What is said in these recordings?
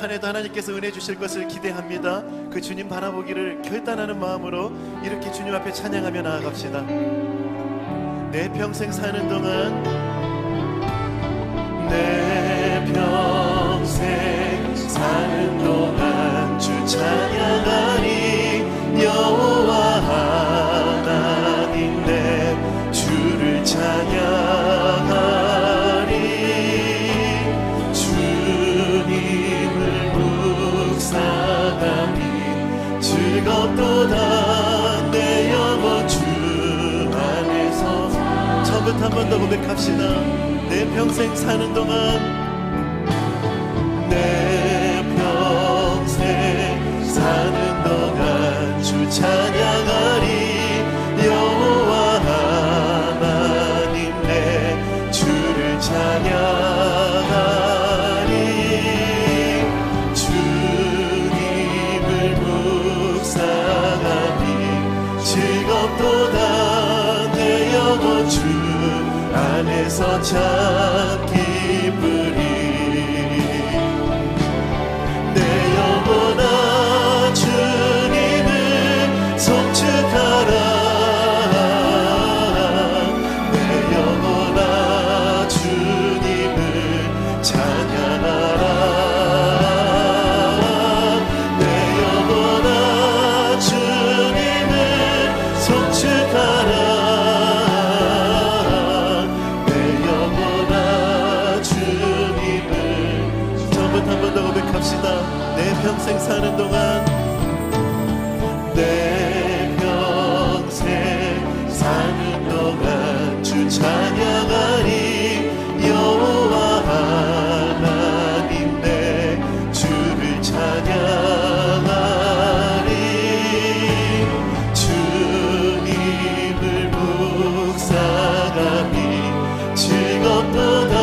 한 해도 하나님께서 은혜 주실 것을 기대합니다. 그 주님 바라보기를 결단하는 마음으로 이렇게 주님 앞에 찬양하며 나아갑시다. 내 평생 사는 동안, 내 평생 사는 동안 주 찬양하리. 여호와 하나님 내 주를 찬양하리. 주님을 묵상하니 즐겁도다. 내 영혼 주 안에서. 처음부터 한 번 더 고백합시다. 내 평생 사는 동안, 내 평생 사는 동안 주 찬양하리. 여호와 하나님 내 주를 찬양하리. 주님을 묵상하니 즐겁도다. 내 영혼 주 안에서 참 기쁘리. 내 영혼아 주님을 송축하라. 내 영혼아 주님을 찬양하라. 내 영혼아 주님을 송축하라. 내 평생 사는 동안, 내 평생 사는 동안 주 찬양하리. 여호와 하나님 내 주를 찬양하리. 주님을 묵상하니 즐겁도다.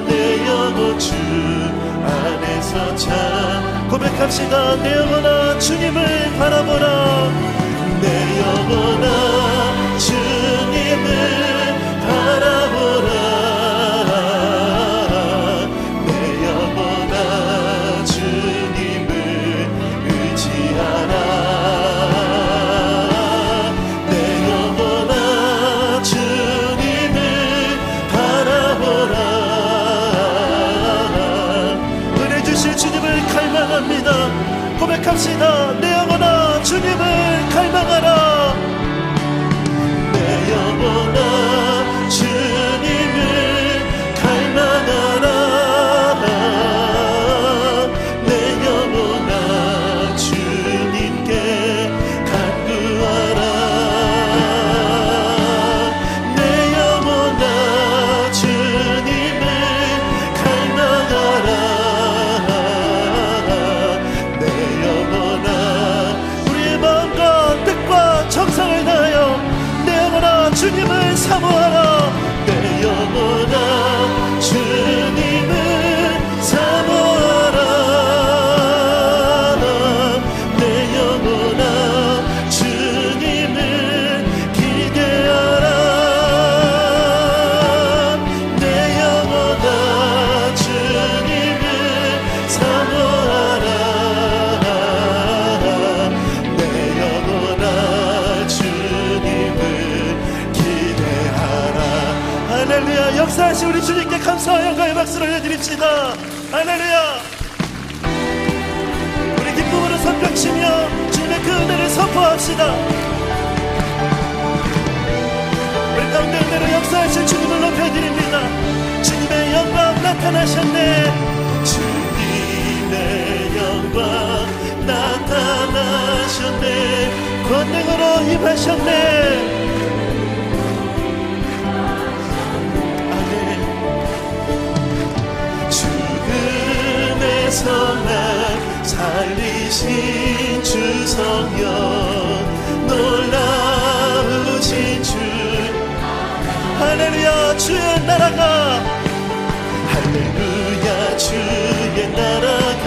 내 영혼 주 안에서 참. 고백합시다. 내 영혼아 주님을 바라보라. 내 영혼아 주님을 바라보라. 내 영혼아 주님을 의지하라. 내 영혼아 주님을 바라보라. 은혜 주실 주님을 갈망합니다. 고백합시다. 내 영혼아 주님을 갈망하라. 내 영혼아 주님을 갈망하라. 내 영혼아 주님께 간구하라. 내 영혼아 주님을 갈망하라. 정성을 다하여 내 영혼아 주님을 사모하라. 내 영혼아 주님을 사모하라. 내 영혼아 주님을 기대하라. 내 영혼아 주님을 사모하라. 내 영혼아 할렐루야. 역사하신 우리 주님께 감사와 영광의 박수를 올려드립시다. 할렐루야. 우리 기쁨으로 손뼉치며 주님의 그 은혜를 선포합시다. 우리 가운데 은혜로 역사하신 주님을 높여드립니다. 주님의 영광 나타나셨네. 주님의 영광 나타나셨네. 권능으로 임하셨네. 날 살리신 주 성령 놀라우신 주. 할렐루야. 주의 나라가, 할렐루야. 주의 나라가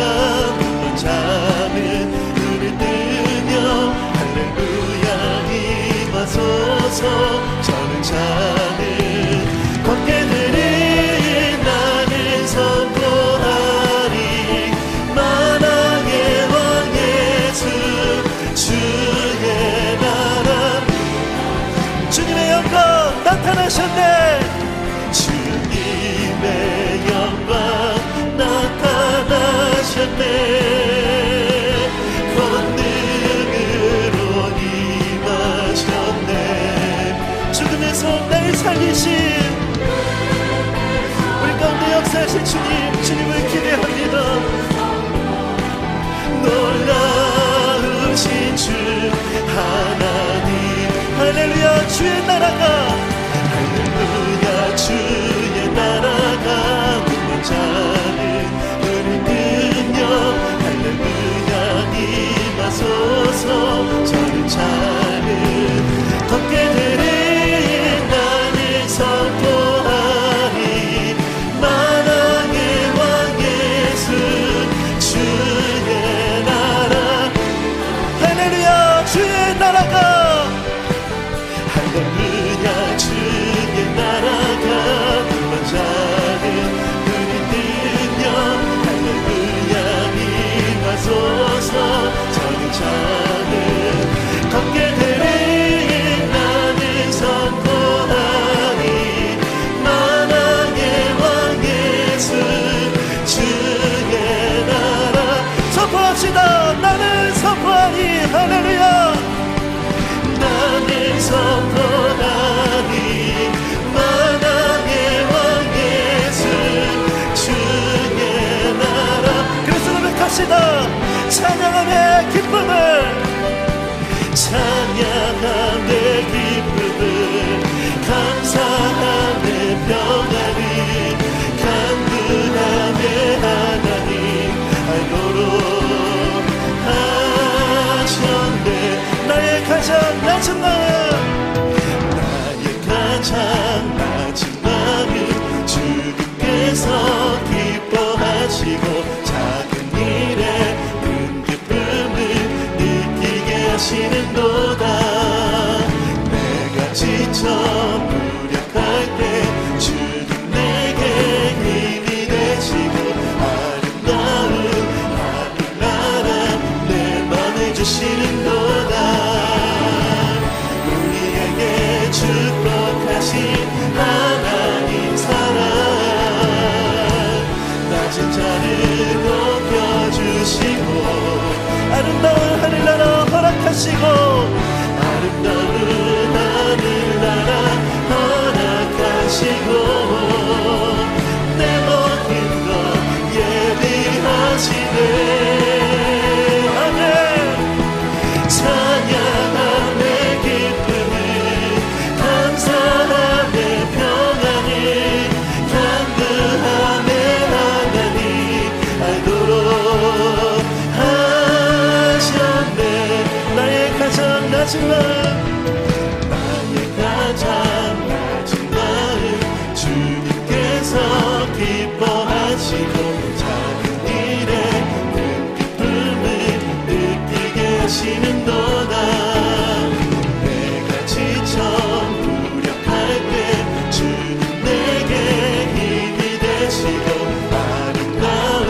넌 자는 눈을 뜨며 할렐루야 임하소서. 저는 자는 권계들이 나를 선포하리. 나타나셨네. 주님의 영광 나타나셨네. 권능으로 임하셨네. 죽음에서 나를 살리신 우리 가운데 역사하신 주님을 기대합니다. 놀라우신 주 하나님, 할렐루야. 주의 나라가, 할렐루야. 주의 나라가 눈먼 자는 우리 능력, 할렐루야. 임하소서. 저를 찾는 걷게 되리 나는 선포하리. 만왕의 왕 예수 주의 나라, 할렐루야. 주의 나라가, 할렐루야. 주의 나라가 눈먼 자는 우리 능력, 할렐루야. 임하소서. 저는 자는 걷게 되리 나는 선포하리. 만왕의 왕 예수 주의 나라. 선포합시다. 나는 선포하리. 할렐루야. 나는 선포하리. 만왕의 왕 예수 주의 나라. 그래서 고백합시다. 찬양함의 기쁨을, 찬양함의 기쁨을, 감사함의 평안을, 간구함의 하나님 알도록 하셨네. 나의 가장 낮은 마음, 나의 가장 낮은 마음, 주님께서 기뻐하시고 작은 일에 큰 기쁨을 느끼게 하시는도다. 내가 지쳐 무력할 때 주님 내게 힘이 되시고 아름다운 하늘나라 내 맘에 주시는도다. 우리에게 축복하신 하나님 사랑, 낮은 자를 높여주시고 아름다운 하늘나라 허락하시고, 아름다운 하늘나라 허락하시고 내 모든 것 예비하시네. 아멘. 찬양함의 기쁨을, 감사함의 평안을, 간구함의 하나님 알도록 하셨네. 나의 가장 낮은 마음, 나의 가장 낮은 마음, 주님께서 기뻐하시고 작은 일에 큰 기쁨을 느끼게 하시는도다. 내가 지쳐 무력할 때 주님 내게 힘이 되시고 아름다운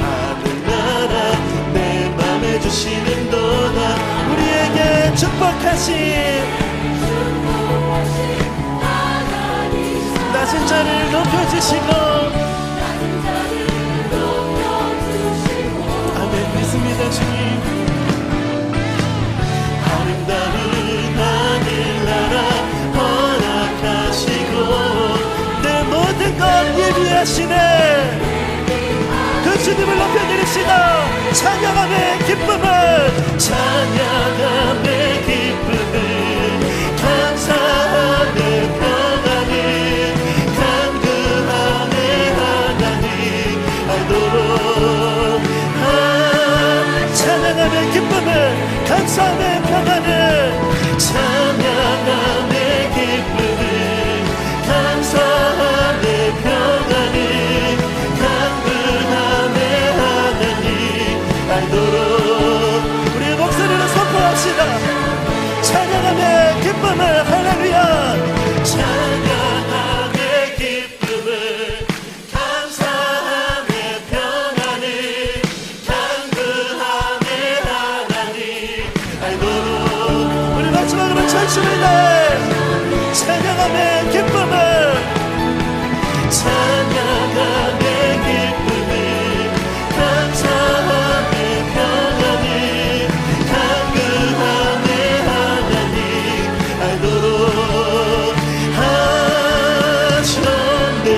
하늘나라 내 맘에 주시는도다. 우리에게 축복하신 낮은 자를 높여주시고, 아멘. 믿습니다. 주님. 아름다운 하늘나라 허락하시고 내 모든 것 예비하시네. 그 주님을 높여드립시다. 찬양함의 기쁨을, 찬양함의 기쁨을, 감사함의 평안을, 간구함의 하나님 알도록 찬양함의 기쁨을, 감사함의 평안을, 찬양함의 기쁨을, 감사함의 평안을, 간구함의 하나님 알도록 우리의 목소리로 선포합시다. 찬양함의 기쁨을, 할렐루야. 찬양함의 기쁨을, 감사함의 평안을, 간구함의 하나님 알도록. 우리 마지막으로 전심을 다해 찬양함의 기쁨을 찬양함의 기쁨을 감사함의 평안을 강구함의 하나님 알도록 하셨네.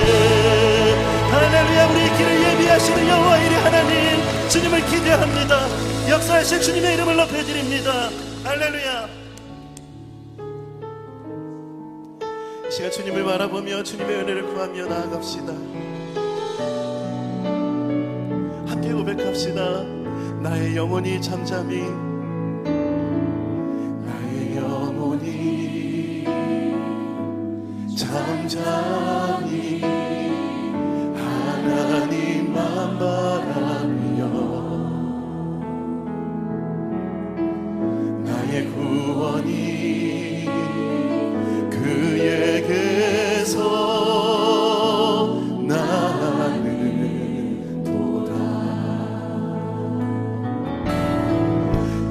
할렐루야. 우리 길을 예비하시는 여호와 이레 하나님 주님을 기대합니다. 역사하실 주님의 이름을 높여드립니다. 할렐루야. 이 시간 주님을 바라보며 주님의 은혜를 구하며 나아갑시다. 함께 고백합시다. 나의 영혼이 잠잠히 나의 영혼이 잠잠히 하나님만 바라며 나의 구원이 그에게서 나는 도다.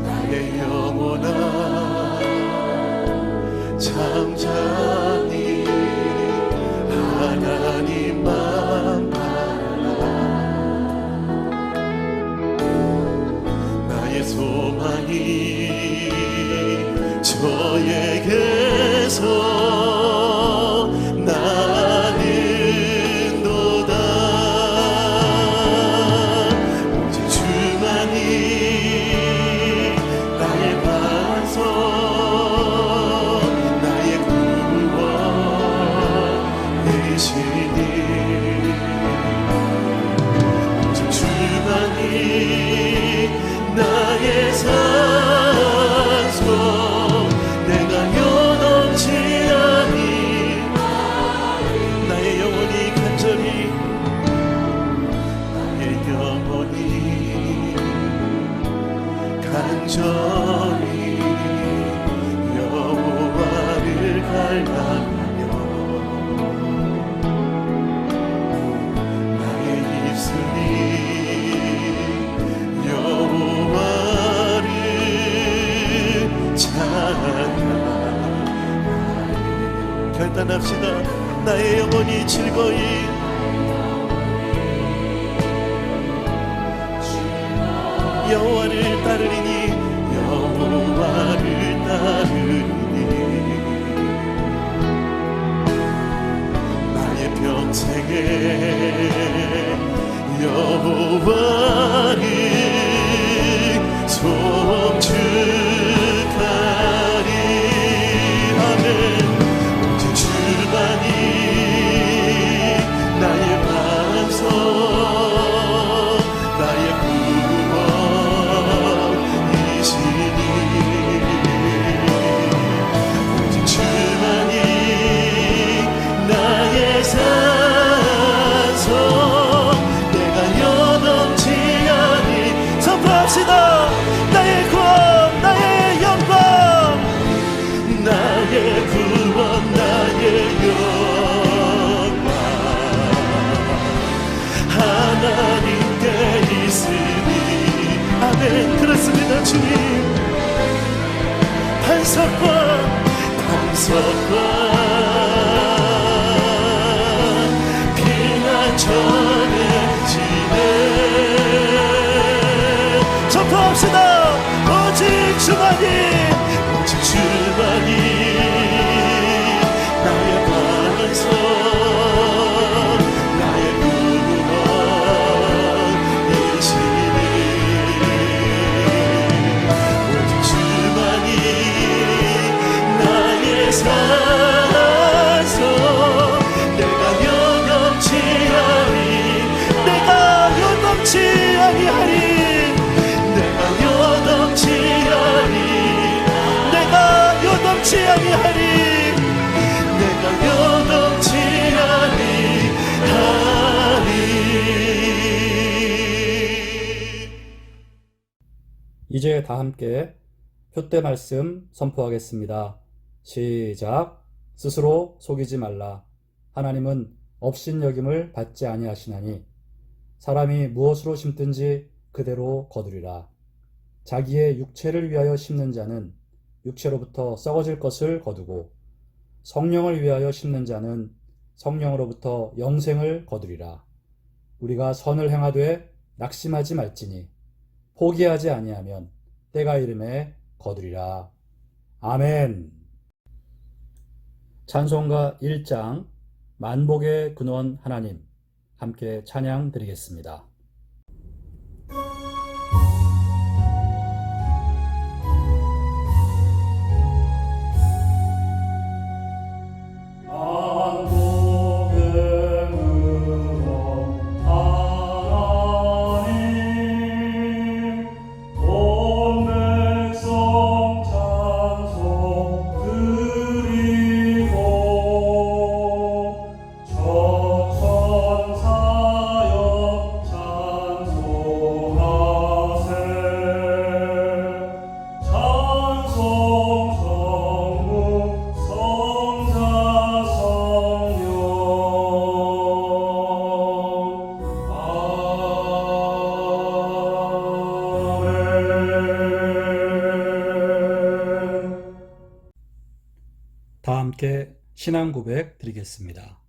나의 영혼아 잠잠히 하나님만 바라. 나의 소망이 저에게서 나는 도다. 오직 주만이 나의 반석 나의 구원이시니 오직 주만이 나의 산소 내가 요동치 아니 나의 영혼이 간절히 나의 영혼이 간절히 여호와를 갈망하며 나의 입술이 여호와를 찬양하리. 결단합시다. 나의 영혼이 즐거이 여호와를 따르리니 여호와를 따르리니 나의 평생에 여호와를 송축하리. 아멘. 오직 주만이 나의 반석 나의 구원이시니 오직 주만이 나의 산소 내가 요동치 아니. 선포합시다. 나의 구원 나의 영광 나의 구원 나의 영광 하나님께 있으니. 아멘. 그렇습니다. 주님 반석과 피난 전해지네. 선포합시다. 오직 주만이 오직 주만이 나의 반석 나의 구원이시니 오직 주만이 나의 산소 내가 요동치 아니 내가 요동치 아니하리 내가 요동치 아니 내가 요동치 아니하리 내가 요동치 아니하리. 이제 다 함께 표대 말씀 선포하겠습니다. 시작. 스스로 속이지 말라. 하나님은 업신여김을 받지 아니하시나니 사람이 무엇으로 심든지 그대로 거두리라. 자기의 육체를 위하여 심는 자는 육체로부터 썩어질 것을 거두고 성령을 위하여 심는 자는 성령으로부터 영생을 거두리라. 우리가 선을 행하되 낙심하지 말지니 포기하지 아니하면 때가 이름에 거두리라. 아멘. 찬송가 1장 만복의 근원 하나님 함께 찬양 드리겠습니다. 다 함께 신앙 고백 드리겠습니다.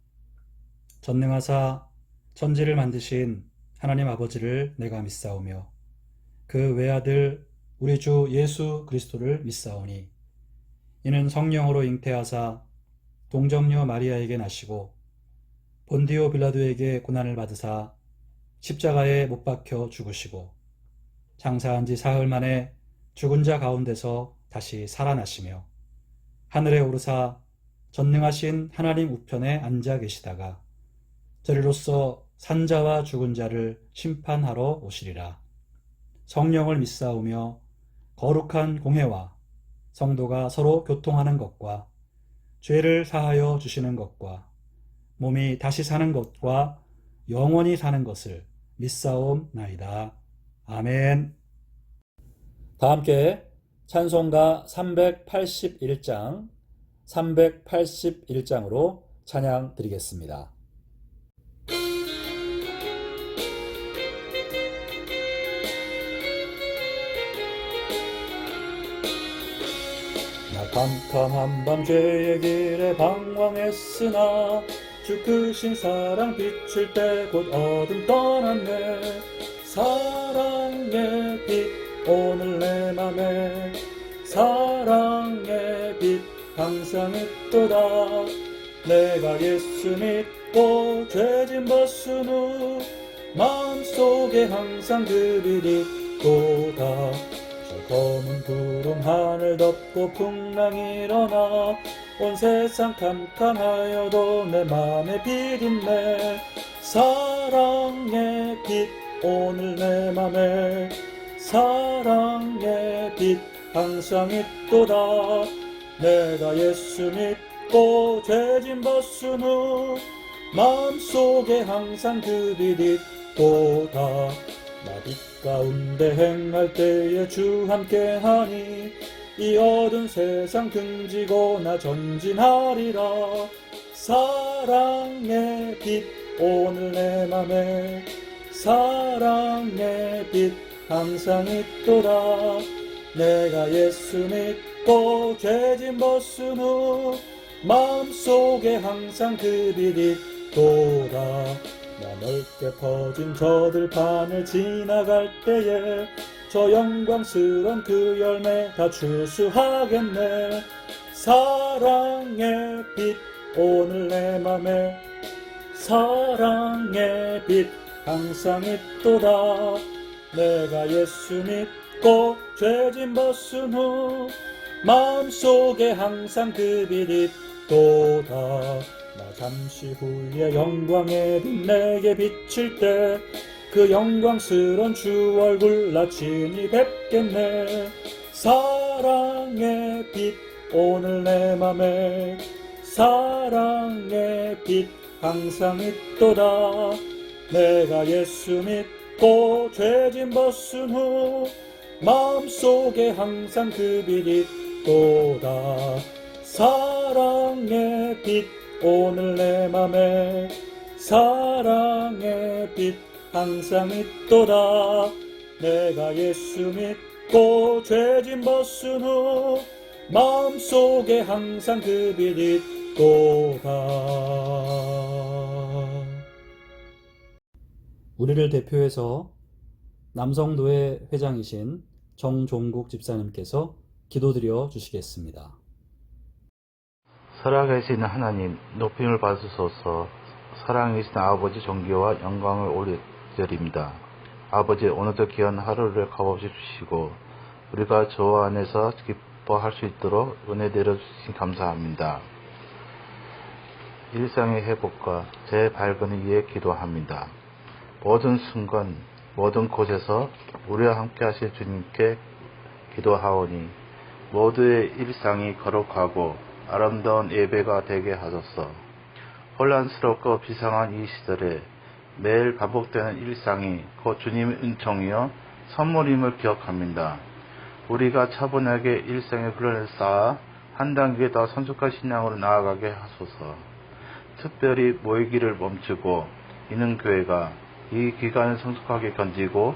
전능하사 천지를 만드신 하나님 아버지를 내가 믿사오며 그 외아들 우리 주 예수 그리스도를 믿사오니 이는 성령으로 잉태하사 동정녀 마리아에게 나시고 본디오 빌라도에게 고난을 받으사 십자가에 못 박혀 죽으시고 장사한 지 사흘 만에 죽은 자 가운데서 다시 살아나시며 하늘에 오르사 전능하신 하나님 우편에 앉아 계시다가 저리로서 산자와 죽은 자를 심판하러 오시리라. 성령을 믿사오며 거룩한 공회와 성도가 서로 교통하는 것과 죄를 사하여 주시는 것과 몸이 다시 사는 것과 영원히 사는 것을 믿사옵나이다. 아멘. 다 함께 찬송가 381장 381장으로 찬양 드리겠습니다. 나 캄캄한 밤 죄의 길에 방황했으나 주 크신 사랑 비출 때 곧 어둠 떠났네. 사랑의 빛 오늘 내 맘에 사랑의 빛 항상 있도다. 내가 예수 믿고 죄짐 벗은 후 마음속에 항상 그 빛이 있도다. 저 검은 구름 하늘 덮고 풍랑이 일어나 온 세상 캄캄하여도 내 맘에 빛 있네. 사랑의 빛 오늘 내 맘에 사랑의 빛 항상 있도다. 내가 예수 믿고 죄짐 벗은 후 마음속에 항상 그 빛이 있도다. 나 빛 가운데 행할 때에 주 함께하니 이 어두운 세상 등지고 나 전진하리라. 사랑의 빛 오늘 내 맘에 사랑의 빛 항상 있도다. 내가 예수 믿고 죄짐 벗은 후 마음속에 항상 그 빛이 있도다. 나 넓게 퍼진 저 들판을 지나갈 때에 저 영광스런 그 열매 다 추수하겠네. 사랑의 빛 오늘 내 맘에 사랑의 빛 항상 있도다. 내가 예수 믿고 죄짐 벗은 후 마음속에 항상 그 빛이 있도다. 나 잠시 후에 영광의 빛 내게 비칠 때 그 영광스런 주 얼굴 나 친히 뵙겠네. 사랑의 빛 오늘 내 맘에 사랑의 빛 항상 있도다. 내가 예수 믿고 죄짐 벗은 후 마음속에 항상 그 빛이 있도다. 사랑의 빛 오늘 내 맘에 사랑의 빛 항상 있도다. 내가 예수 믿고 죄짐 벗은 후 마음속에 항상 그 빛이 있도다. 우리를 대표해서 남성도회 회장이신 정종국 집사님께서 기도드려 주시겠습니다. 살아계신 하나님, 높임을 받으소서. 사랑이신 아버지 존귀와 영광을 올려드립니다. 아버지, 오늘도 귀한 하루를 값없이 주시고 우리가 주 안에서 기뻐할 수 있도록 은혜 내려주신 감사합니다. 일상의 회복과 재발견을 위해 기도합니다. 모든 순간, 모든 곳에서 우리와 함께 하실 주님께 기도하오니 모두의 일상이 거룩하고 아름다운 예배가 되게 하소서. 혼란스럽고 비상한 이 시절에 매일 반복되는 일상이 곧 주님의 은총이요 선물임을 기억합니다. 우리가 차분하게 일상의 훈련을 쌓아 한 단계 더 성숙한 신앙으로 나아가게 하소서. 특별히 모이기를 멈추고 있는 교회가 이 기간을 성숙하게 견디고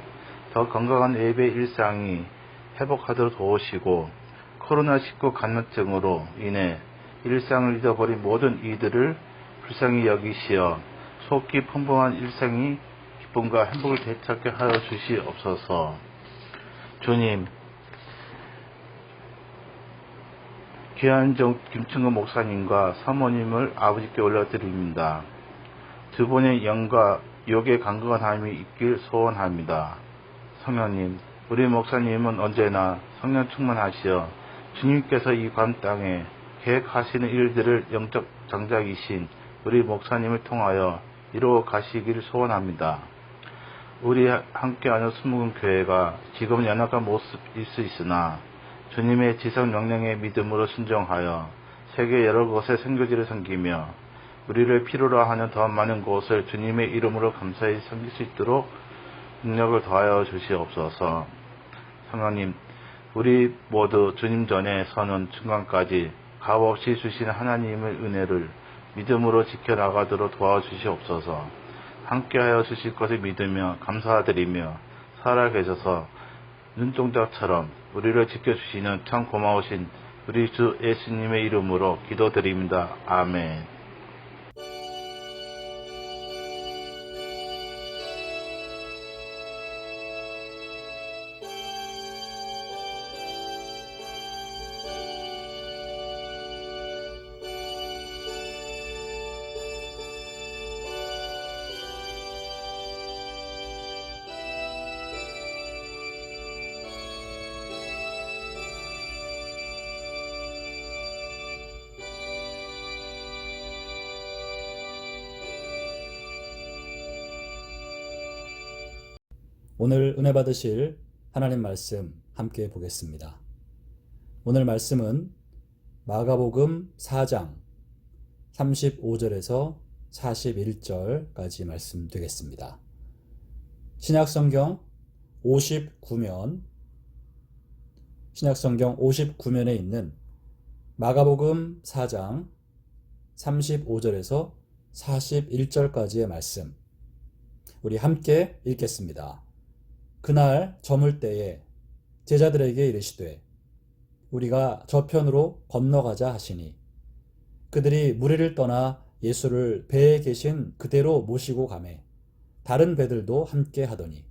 더 건강한 예배 일상이 회복하도록 도우시고 코로나19 감염증으로 인해 일상을 잃어버린 모든 이들을 불쌍히 여기시어 속기 풍부한 일상이 기쁨과 행복을 되찾게 하여 주시옵소서. 주님, 귀한 김충근 목사님과 사모님을 아버지께 올려드립니다. 두 분의 영과 육의 강건한 힘이 있길 소원합니다. 성령님, 우리 목사님은 언제나 성령 충만하시어 주님께서 이 관 땅에 계획하시는 일들을 영적 장작이신 우리 목사님을 통하여 이루어 가시길 소원합니다. 우리 함께하는 수목은 교회가 지금은 연약한 모습일 수 있으나 주님의 지성 명령에 믿음으로 순종하여 세계 여러 곳에 선교지를 섬기며 우리를 필요로 하는 더 많은 곳을 주님의 이름으로 감사히 섬길 수 있도록 능력을 더하여 주시옵소서. 성령님, 우리 모두 주님 전에 서는 순간까지 값없이 주신 하나님의 은혜를 믿음으로 지켜나가도록 도와주시옵소서. 함께하여 주실 것을 믿으며 감사드리며 살아계셔서 눈동자처럼 우리를 지켜주시는 참 고마우신 우리 주 예수님의 이름으로 기도드립니다. 아멘. 오늘 은혜 받으실 하나님 말씀 함께 보겠습니다. 오늘 말씀은 마가복음 4장 35절에서 41절까지 말씀 되겠습니다. 신약성경 59면에 있는 마가복음 4장 35절에서 41절까지의 말씀, 우리 함께 읽겠습니다. 그날 저물 때에 제자들에게 이르시되 우리가 저편으로 건너가자 하시니 그들이 무리를 떠나 예수를 배에 계신 그대로 모시고 가매 다른 배들도 함께 하더니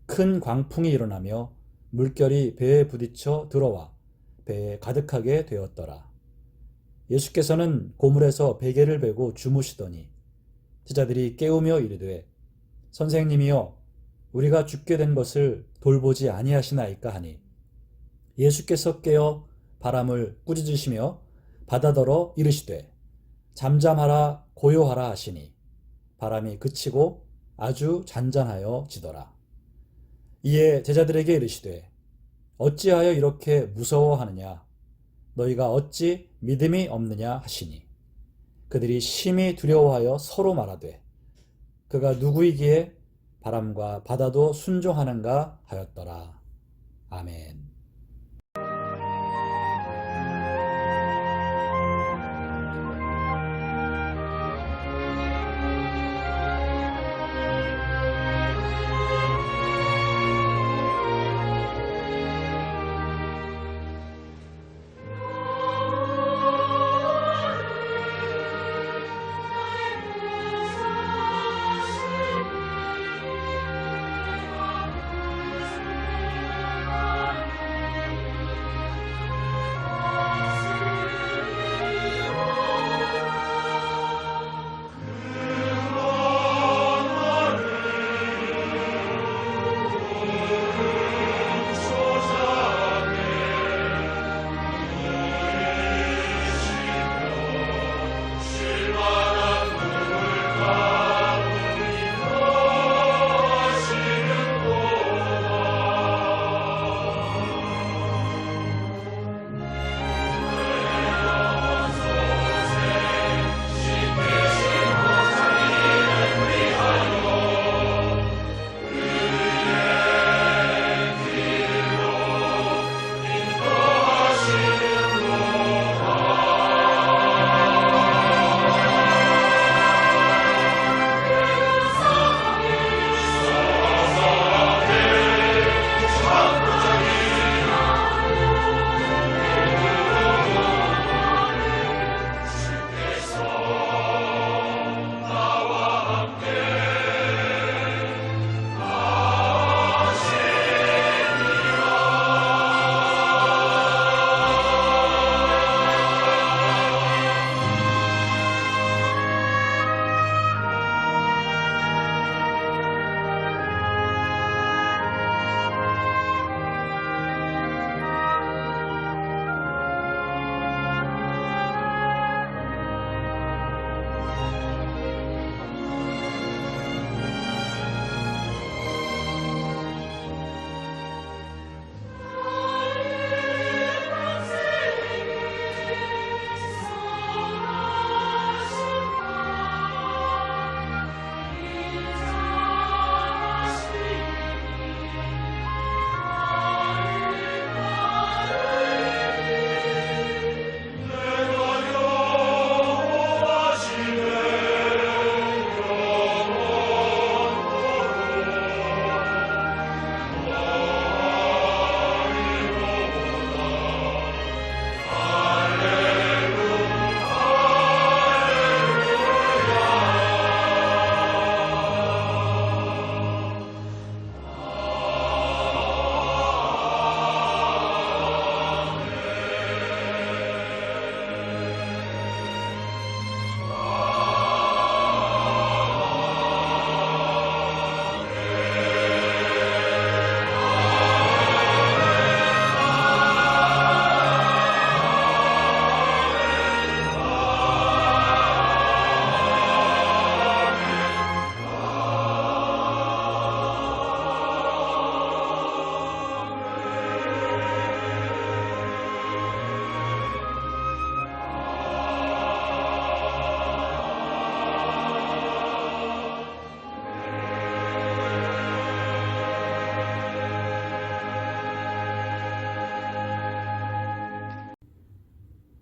큰 광풍이 일어나며 물결이 배에 부딪혀 들어와 배에 가득하게 되었더라. 예수께서는 고물에서 베개를 베고 주무시더니 제자들이 깨우며 이르되 선생님이여 우리가 죽게 된 것을 돌보지 아니하시나이까 하니 예수께서 깨어 바람을 꾸짖으시며 바다더러 이르시되 잠잠하라 고요하라 하시니 바람이 그치고 아주 잔잔하여 지더라. 이에 제자들에게 이르시되 어찌하여 이렇게 무서워하느냐 너희가 어찌 믿음이 없느냐 하시니 그들이 심히 두려워하여 서로 말하되 그가 누구이기에 바람과 바다도 순종하는가 하였더라. 아멘.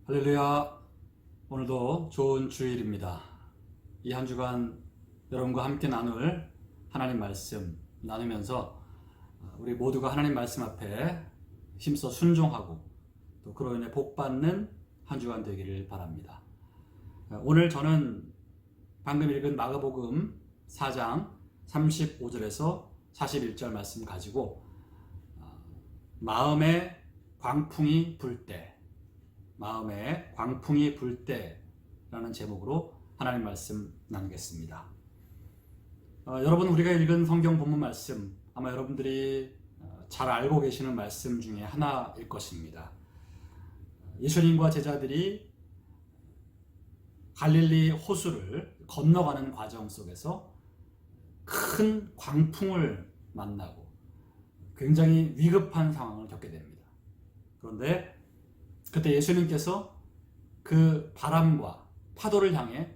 할렐루야. 오늘도 좋은 주일입니다. 이 한 주간 여러분과 함께 나눌 하나님 말씀 나누면서 우리 모두가 하나님 말씀 앞에 힘써 순종하고 또 그로 인해 복받는 한 주간 되기를 바랍니다. 오늘 저는 방금 읽은 마가복음 4장 35절에서 41절 말씀 가지고 마음에 광풍이 불 때, 마음에 광풍이 불 때라는 제목으로 하나님 말씀 나누겠습니다. 여러분, 우리가 읽은 성경 본문 말씀 아마 여러분들이 잘 알고 계시는 말씀 중에 하나일 것입니다. 예수님과 제자들이 갈릴리 호수를 건너가는 과정 속에서 큰 광풍을 만나고 굉장히 위급한 상황을 겪게 됩니다. 그런데 그때 예수님께서 그 바람과 파도를 향해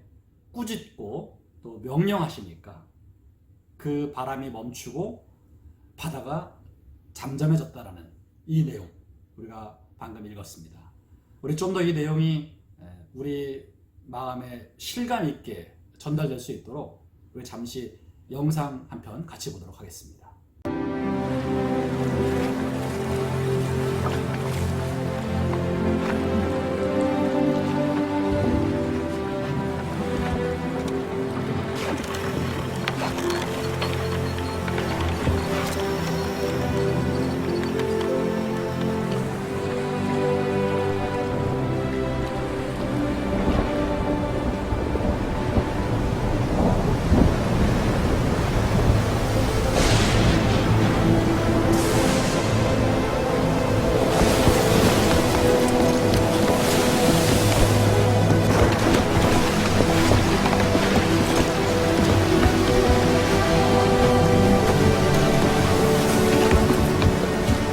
꾸짖고 또 명령하시니까 그 바람이 멈추고 바다가 잠잠해졌다라는 이 내용 우리가 방금 읽었습니다. 우리 좀 더 이 내용이 우리 마음에 실감 있게 전달될 수 있도록 우리 잠시 영상 한 편 같이 보도록 하겠습니다.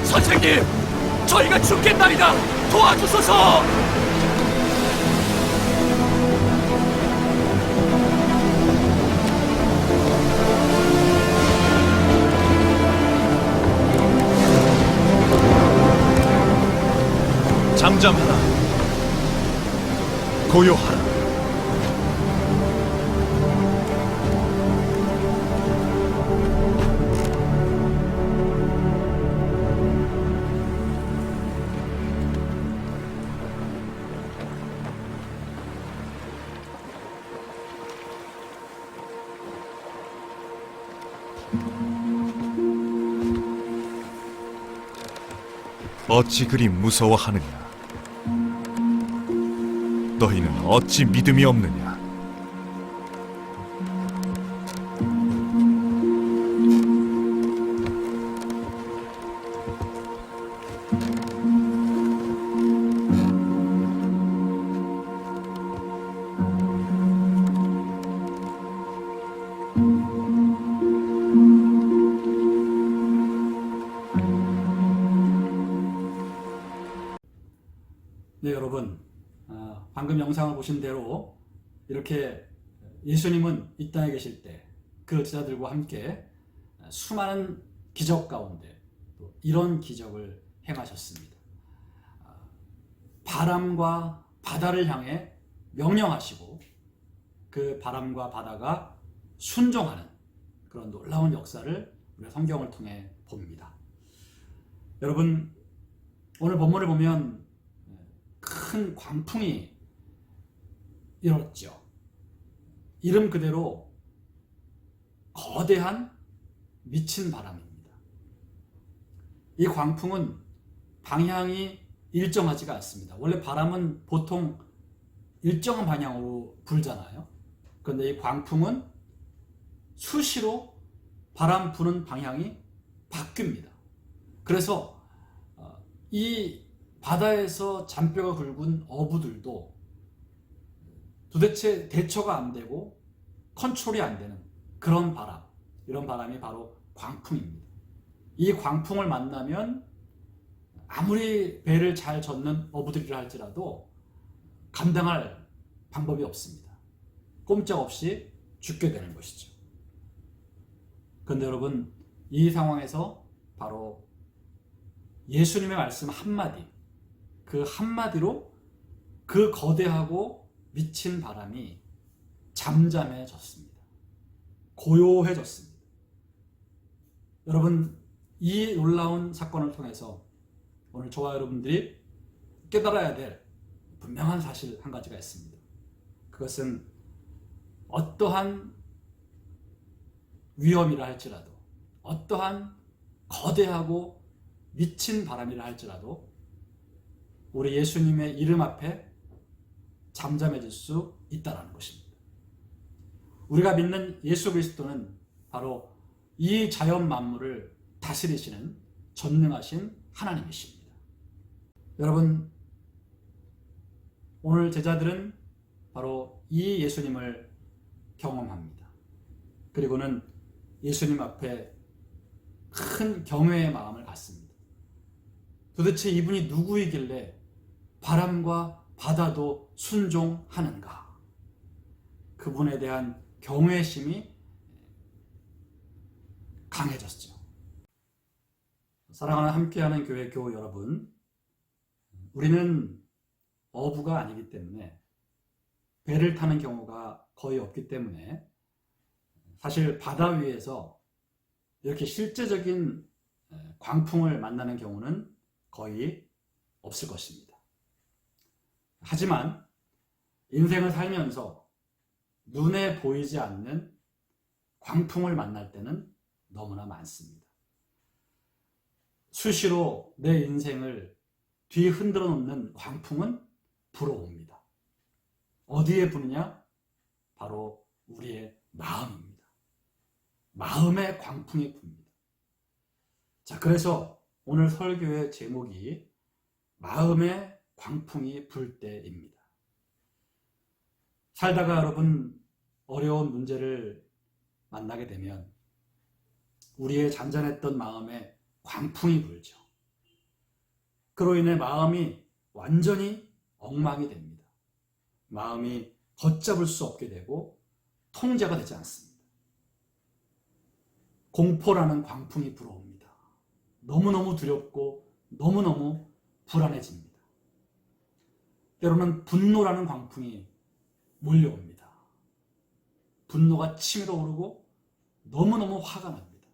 선생님, 저희가 죽겠나이다. 도와주소서. 잠잠하라. 고요하라. 어찌 그리 무서워하느냐? 너희는 어찌 믿음이 없느냐? 네, 여러분, 방금 영상을 보신 대로 이렇게 예수님은 이 땅에 계실 때 그 제자들과 함께 수많은 기적 가운데 또 이런 기적을 행하셨습니다. 바람과 바다를 향해 명령하시고 그 바람과 바다가 순종하는 그런 놀라운 역사를 우리가 성경을 통해 봅니다. 여러분, 오늘 본문을 보면 큰 광풍이 일었죠. 이름 그대로 거대한 미친 바람입니다. 이 광풍은 방향이 일정하지가 않습니다. 원래 바람은 보통 일정한 방향으로 불잖아요. 그런데 이 광풍은 수시로 바람 부는 방향이 바뀝니다. 그래서 이 바다에서 잔뼈가 굵은 어부들도 도대체 대처가 안 되고 컨트롤이 안 되는 그런 바람, 이런 바람이 바로 광풍입니다. 이 광풍을 만나면 아무리 배를 잘 젓는 어부들이라 할지라도 감당할 방법이 없습니다. 꼼짝없이 죽게 되는 것이죠. 그런데 여러분, 이 상황에서 바로 예수님의 말씀 한마디, 그 한마디로 그 거대하고 미친 바람이 잠잠해졌습니다. 고요해졌습니다. 여러분, 이 놀라운 사건을 통해서 오늘 저와 여러분들이 깨달아야 될 분명한 사실 한 가지가 있습니다. 그것은 어떠한 위험이라 할지라도, 어떠한 거대하고 미친 바람이라 할지라도 우리 예수님의 이름 앞에 잠잠해질 수 있다는 것입니다. 우리가 믿는 예수 그리스도는 바로 이 자연 만물을 다스리시는 전능하신 하나님이십니다. 여러분, 오늘 제자들은 바로 이 예수님을 경험합니다. 그리고는 예수님 앞에 큰 경외의 마음을 갖습니다. 도대체 이분이 누구이길래 바람과 바다도 순종하는가? 그분에 대한 경외심이 강해졌죠. 사랑하는 함께하는 교회 교우 여러분, 우리는 어부가 아니기 때문에 배를 타는 경우가 거의 없기 때문에 사실 바다 위에서 이렇게 실제적인 광풍을 만나는 경우는 거의 없을 것입니다. 하지만 인생을 살면서 눈에 보이지 않는 광풍을 만날 때는 너무나 많습니다. 수시로 내 인생을 뒤흔들어 놓는 광풍은 불어옵니다. 어디에 부느냐? 바로 우리의 마음입니다. 마음의 광풍이 붑니다. 자, 그래서 오늘 설교의 제목이 마음의 광풍이 불 때입니다. 살다가 여러분 어려운 문제를 만나게 되면 우리의 잔잔했던 마음에 광풍이 불죠. 그로 인해 마음이 완전히 엉망이 됩니다. 마음이 걷잡을 수 없게 되고 통제가 되지 않습니다. 공포라는 광풍이 불어옵니다. 너무너무 두렵고 너무너무 불안해집니다. 때로는 분노라는 광풍이 몰려옵니다. 분노가 치밀어 오르고 너무너무 화가 납니다.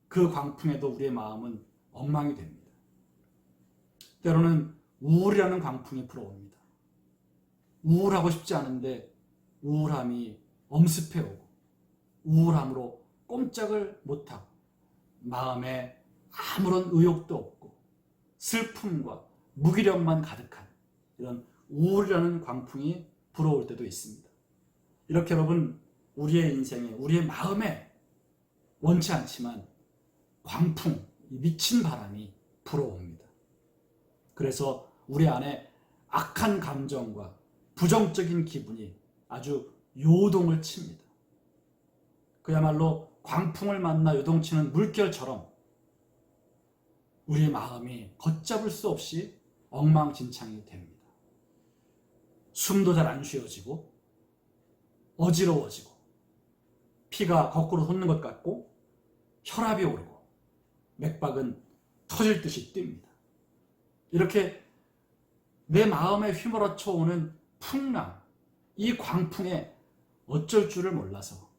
그 광풍에도 우리의 마음은 엉망이 됩니다. 때로는 우울이라는 광풍이 불어옵니다. 우울하고 싶지 않은데 우울함이 엄습해오고 우울함으로 꼼짝을 못하고 마음에 아무런 의욕도 없고 슬픔과 무기력만 가득한 이런 우울이라는 광풍이 불어올 때도 있습니다. 이렇게 여러분, 우리의 인생에, 우리의 마음에 원치 않지만 광풍, 미친 바람이 불어옵니다. 그래서 우리 안에 악한 감정과 부정적인 기분이 아주 요동을 칩니다. 그야말로 광풍을 만나 요동치는 물결처럼 우리의 마음이 걷잡을 수 없이 엉망진창이 됩니다. 숨도 잘 안 쉬어지고 어지러워지고 피가 거꾸로 솟는 것 같고 혈압이 오르고 맥박은 터질 듯이 뜁니다. 이렇게 내 마음에 휘몰아쳐 오는 풍랑, 이 광풍에 어쩔 줄을 몰라서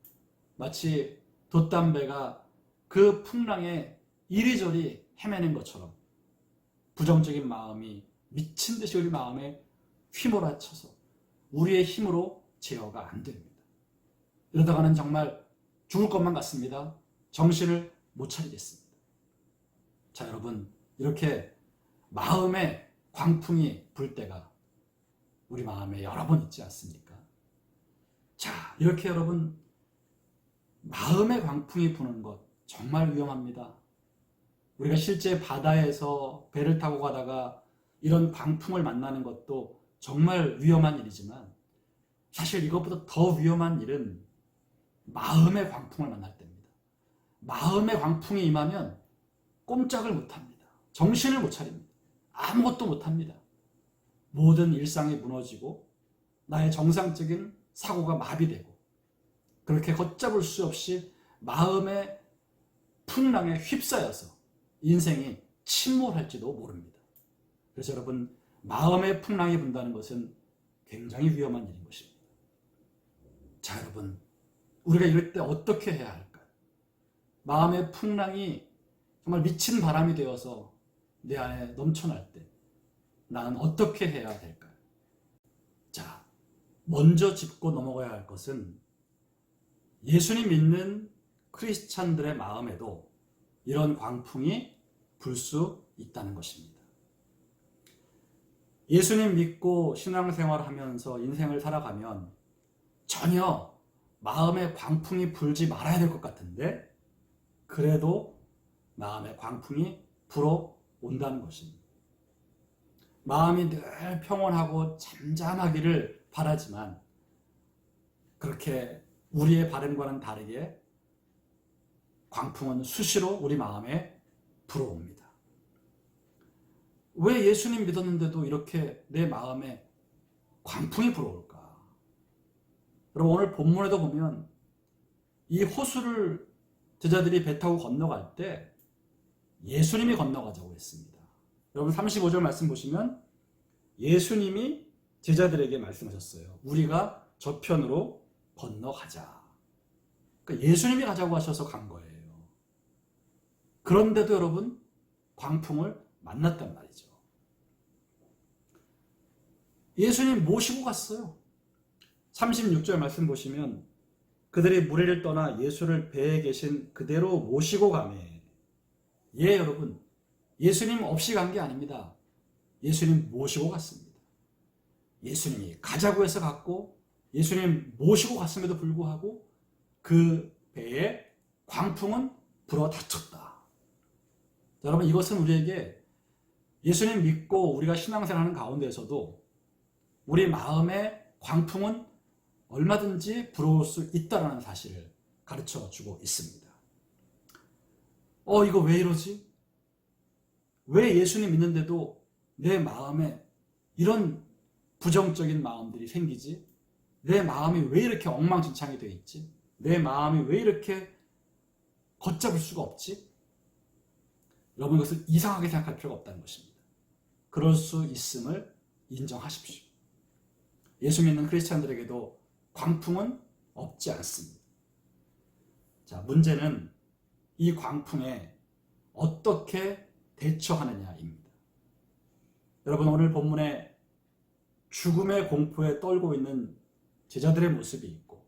마치 돛담배가 그 풍랑에 이리저리 헤매는 것처럼 부정적인 마음이 미친 듯이 우리 마음에 휘몰아쳐서 우리의 힘으로 제어가 안 됩니다. 이러다가는 정말 죽을 것만 같습니다. 정신을 못 차리겠습니다. 자, 여러분, 이렇게 마음에 광풍이 불 때가 우리 마음에 여러 번 있지 않습니까? 자, 이렇게 여러분, 마음의 광풍이 부는 것 정말 위험합니다. 우리가 실제 바다에서 배를 타고 가다가 이런 광풍을 만나는 것도 정말 위험한 일이지만 사실 이것보다 더 위험한 일은 마음의 광풍을 만날 때입니다. 마음의 광풍이 임하면 꼼짝을 못합니다. 정신을 못 차립니다. 아무것도 못합니다. 모든 일상이 무너지고 나의 정상적인 사고가 마비되고 그렇게 걷잡을 수 없이 마음의 풍랑에 휩싸여서 인생이 침몰할지도 모릅니다. 그래서 여러분, 마음의 풍랑이 분다는 것은 굉장히 위험한 일인 것입니다. 자, 여러분, 우리가 이럴 때 어떻게 해야 할까요? 마음의 풍랑이 정말 미친 바람이 되어서 내 안에 넘쳐날 때 나는 어떻게 해야 될까요? 자, 먼저 짚고 넘어가야 할 것은 예수님 믿는 크리스찬들의 마음에도 이런 광풍이 불 수 있다는 것입니다. 예수님 믿고 신앙생활을 하면서 인생을 살아가면 전혀 마음에 광풍이 불지 말아야 될 것 같은데 그래도 마음에 광풍이 불어온다는 것입니다. 마음이 늘 평온하고 잠잠하기를 바라지만 그렇게 우리의 바람과는 다르게 광풍은 수시로 우리 마음에 불어옵니다. 왜 예수님 믿었는데도 이렇게 내 마음에 광풍이 불어올까? 여러분, 오늘 본문에도 보면 이 호수를 제자들이 배 타고 건너갈 때 예수님이 건너가자고 했습니다. 여러분 35절 말씀 보시면 예수님이 제자들에게 말씀하셨어요. 우리가 저편으로 건너가자. 그러니까 예수님이 가자고 하셔서 간 거예요. 그런데도 여러분 광풍을 만났단 말이죠. 예수님 모시고 갔어요. 36절 말씀 보시면 그들이 무리를 떠나 예수를 배에 계신 그대로 모시고 가매. 예, 여러분, 예수님 없이 간 게 아닙니다. 예수님 모시고 갔습니다. 예수님이 가자고 해서 갔고 예수님 모시고 갔음에도 불구하고 그 배에 광풍은 불어 닥쳤다. 여러분, 이것은 우리에게 예수님 믿고 우리가 신앙생활하는 가운데에서도 우리 마음에 광풍은 얼마든지 불어올 수 있다는 사실을 가르쳐주고 있습니다. 이거 왜 이러지? 왜 예수님 믿는데도 내 마음에 이런 부정적인 마음들이 생기지? 내 마음이 왜 이렇게 엉망진창이 되어 있지? 내 마음이 왜 이렇게 걷잡을 수가 없지? 여러분, 이것을 이상하게 생각할 필요가 없다는 것입니다. 그럴 수 있음을 인정하십시오. 예수 믿는 크리스찬들에게도 광풍은 없지 않습니다. 자, 문제는 이 광풍에 어떻게 대처하느냐입니다. 여러분, 오늘 본문에 죽음의 공포에 떨고 있는 제자들의 모습이 있고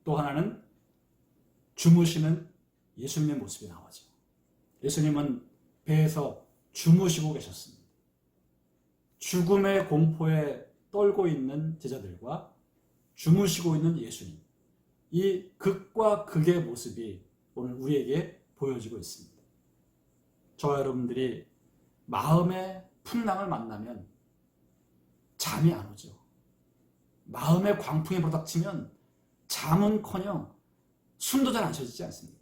또 하나는 주무시는 예수님의 모습이 나오죠. 예수님은 배에서 주무시고 계셨습니다. 죽음의 공포에 떨고 있는 제자들과 주무시고 있는 예수님, 이 극과 극의 모습이 오늘 우리에게 보여지고 있습니다. 저와 여러분들이 마음의 풍랑을 만나면 잠이 안 오죠. 마음의 광풍이 불어닥치면 잠은커녕 숨도 잘 안 쉬어지지 않습니까?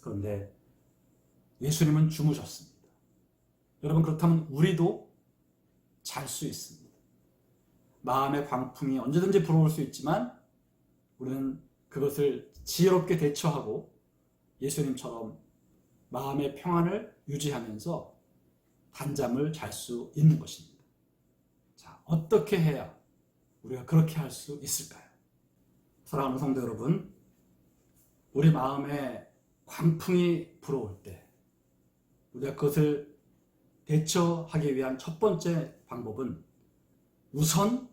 그런데 예수님은 주무셨습니다. 여러분, 그렇다면 우리도 잘 수 있습니다. 마음의 광풍이 언제든지 불어올 수 있지만 우리는 그것을 지혜롭게 대처하고 예수님처럼 마음의 평안을 유지하면서 단잠을 잘 수 있는 것입니다. 자, 어떻게 해야 우리가 그렇게 할 수 있을까요? 사랑하는 성도 여러분, 우리 마음에 광풍이 불어올 때 우리가 그것을 대처하기 위한 첫 번째 방법은 우선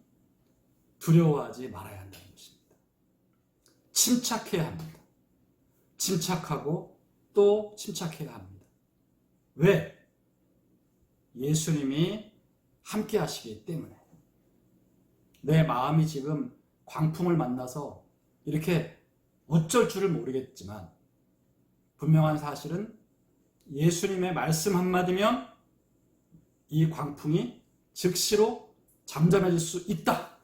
두려워하지 말아야 한다는 것입니다. 침착해야 합니다. 침착하고 또 침착해야 합니다. 왜? 예수님이 함께 하시기 때문에. 내 마음이 지금 광풍을 만나서 이렇게 어쩔 줄을 모르겠지만 분명한 사실은 예수님의 말씀 한마디면 이 광풍이 즉시로 잠잠해질 수 있다.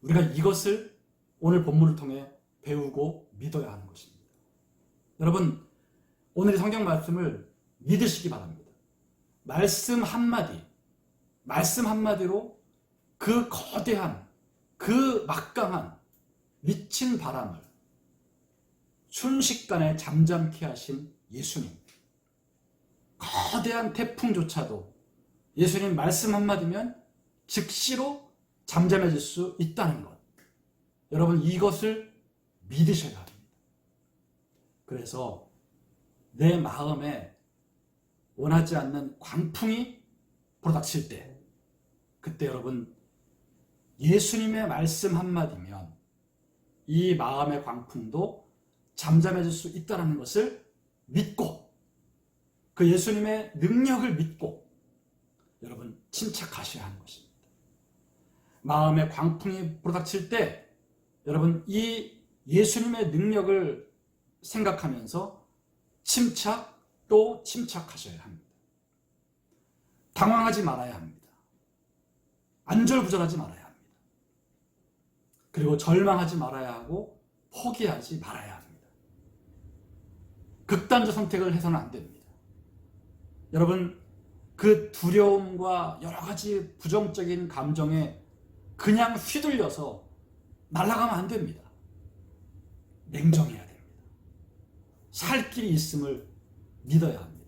우리가 이것을 오늘 본문을 통해 배우고 믿어야 하는 것입니다. 여러분, 오늘 성경 말씀을 믿으시기 바랍니다. 말씀 한마디로 그 거대한, 그 막강한 미친 바람을 순식간에 잠잠케 하신 예수님, 거대한 태풍조차도 예수님 말씀 한마디면 즉시로 잠잠해질 수 있다는 것. 여러분, 이것을 믿으셔야 합니다. 그래서 내 마음에 원하지 않는 광풍이 불어닥칠 때, 그때 여러분 예수님의 말씀 한마디면 이 마음의 광풍도 잠잠해질 수 있다는 것을 믿고, 그 예수님의 능력을 믿고 여러분 침착하셔야 하는 것입니다. 마음의 광풍이 불어닥칠 때 여러분 이 예수님의 능력을 생각하면서 또 침착하셔야 합니다. 당황하지 말아야 합니다. 안절부절하지 말아야 합니다. 그리고 절망하지 말아야 하고 포기하지 말아야 합니다. 극단적 선택을 해서는 안 됩니다. 여러분, 그 두려움과 여러 가지 부정적인 감정에 그냥 휘둘려서 날아가면 안 됩니다. 냉정해야 됩니다. 살 길이 있음을 믿어야 합니다.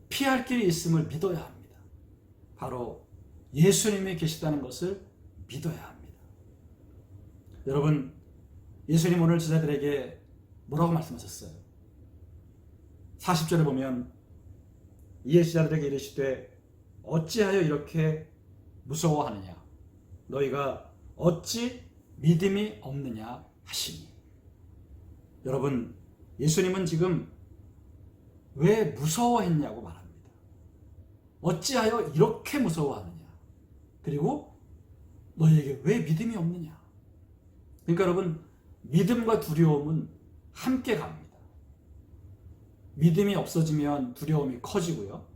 피할 길이 있음을 믿어야 합니다. 바로 예수님이 계시다는 것을 믿어야 합니다. 여러분, 예수님 오늘 제자들에게 뭐라고 말씀하셨어요? 40절에 보면 이에 제자들에게 이르시되 어찌하여 이렇게 무서워하느냐? 너희가 어찌 믿음이 없느냐 하시니. 여러분, 예수님은 지금 왜 무서워했냐고 말합니다. 어찌하여 이렇게 무서워하느냐? 그리고 너희에게 왜 믿음이 없느냐? 그러니까 여러분, 믿음과 두려움은 함께 갑니다. 믿음이 없어지면 두려움이 커지고요.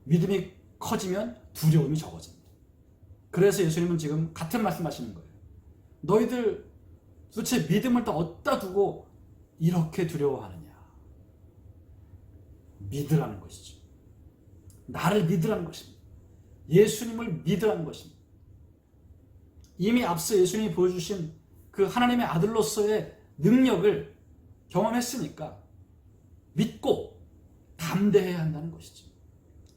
믿음이 커지면 두려움이 적어집니다. 그래서 예수님은 지금 같은 말씀하시는 거예요. 너희들 도대체 믿음을 다 어디다 두고 이렇게 두려워하느냐? 믿으라는 것이죠. 나를 믿으라는 것입니다. 예수님을 믿으라는 것입니다. 이미 앞서 예수님이 보여주신 그 하나님의 아들로서의 능력을 경험했으니까 믿고 담대해야 한다는 것이죠.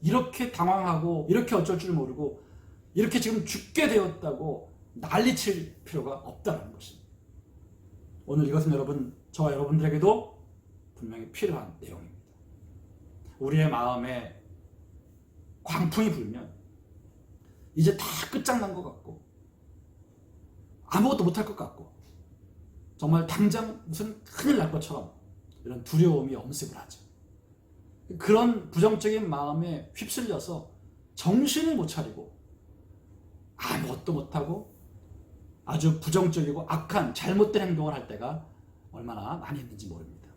이렇게 당황하고 이렇게 어쩔 줄 모르고 이렇게 지금 죽게 되었다고 난리칠 필요가 없다는 것입니다. 오늘 이것은 여러분, 저와 여러분들에게도 분명히 필요한 내용입니다. 우리의 마음에 광풍이 불면 이제 다 끝장난 것 같고 아무것도 못할 것 같고 정말 당장 무슨 큰일 날 것처럼 이런 두려움이 엄습을 하죠. 그런 부정적인 마음에 휩쓸려서 정신을 못 차리고 아무것도 못하고 아주 부정적이고 악한 잘못된 행동을 할 때가 얼마나 많이 있는지 모릅니다.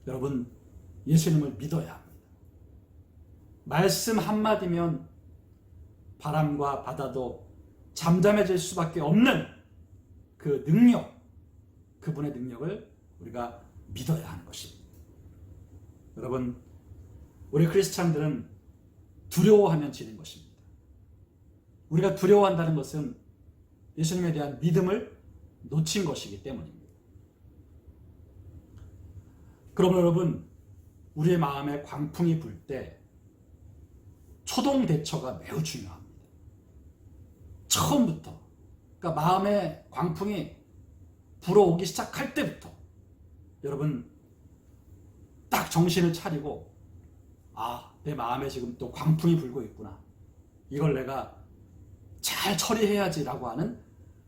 여러분, 예수님을 믿어야 합니다. 말씀 한마디면 바람과 바다도 잠잠해질 수밖에 없는 그 능력, 그분의 능력을 우리가 믿어야 하는 것입니다. 여러분, 우리 크리스찬들은 두려워하면 지는 것입니다. 우리가 두려워한다는 것은 예수님에 대한 믿음을 놓친 것이기 때문입니다. 그럼 여러분, 우리의 마음에 광풍이 불 때 초동 대처가 매우 중요합니다. 처음부터, 그러니까 마음에 광풍이 불어오기 시작할 때부터 여러분 딱 정신을 차리고, 내 마음에 지금 또 광풍이 불고 있구나, 이걸 내가 잘 처리해야지라고 하는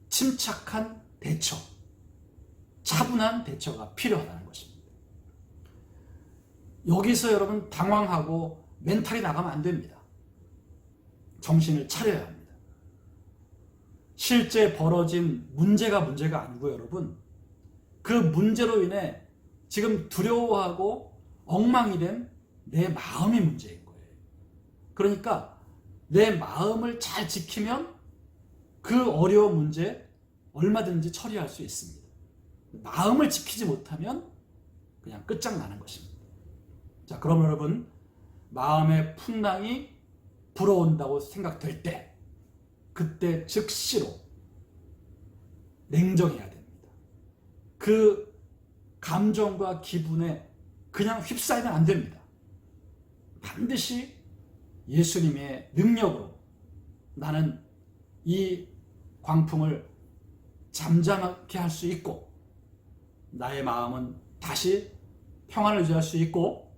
침착한 대처, 차분한 대처가 필요하다는 것입니다. 여기서 여러분 당황하고 멘탈이 나가면 안 됩니다. 정신을 차려야 합니다. 실제 벌어진 문제가 아니고 여러분, 그 문제로 인해 지금 두려워하고 엉망이 된 내 마음이 문제인 거예요. 그러니까 내 마음을 잘 지키면 그 어려운 문제 얼마든지 처리할 수 있습니다. 마음을 지키지 못하면 그냥 끝장나는 것입니다. 자, 그럼 여러분, 마음의 풍랑이 불어온다고 생각될 때 그때 즉시로 냉정해야 됩니다. 그 감정과 기분에 그냥 휩싸이면 안 됩니다. 반드시 예수님의 능력으로 나는 이 광풍을 잠잠하게 할 수 있고 나의 마음은 다시 평안을 유지할 수 있고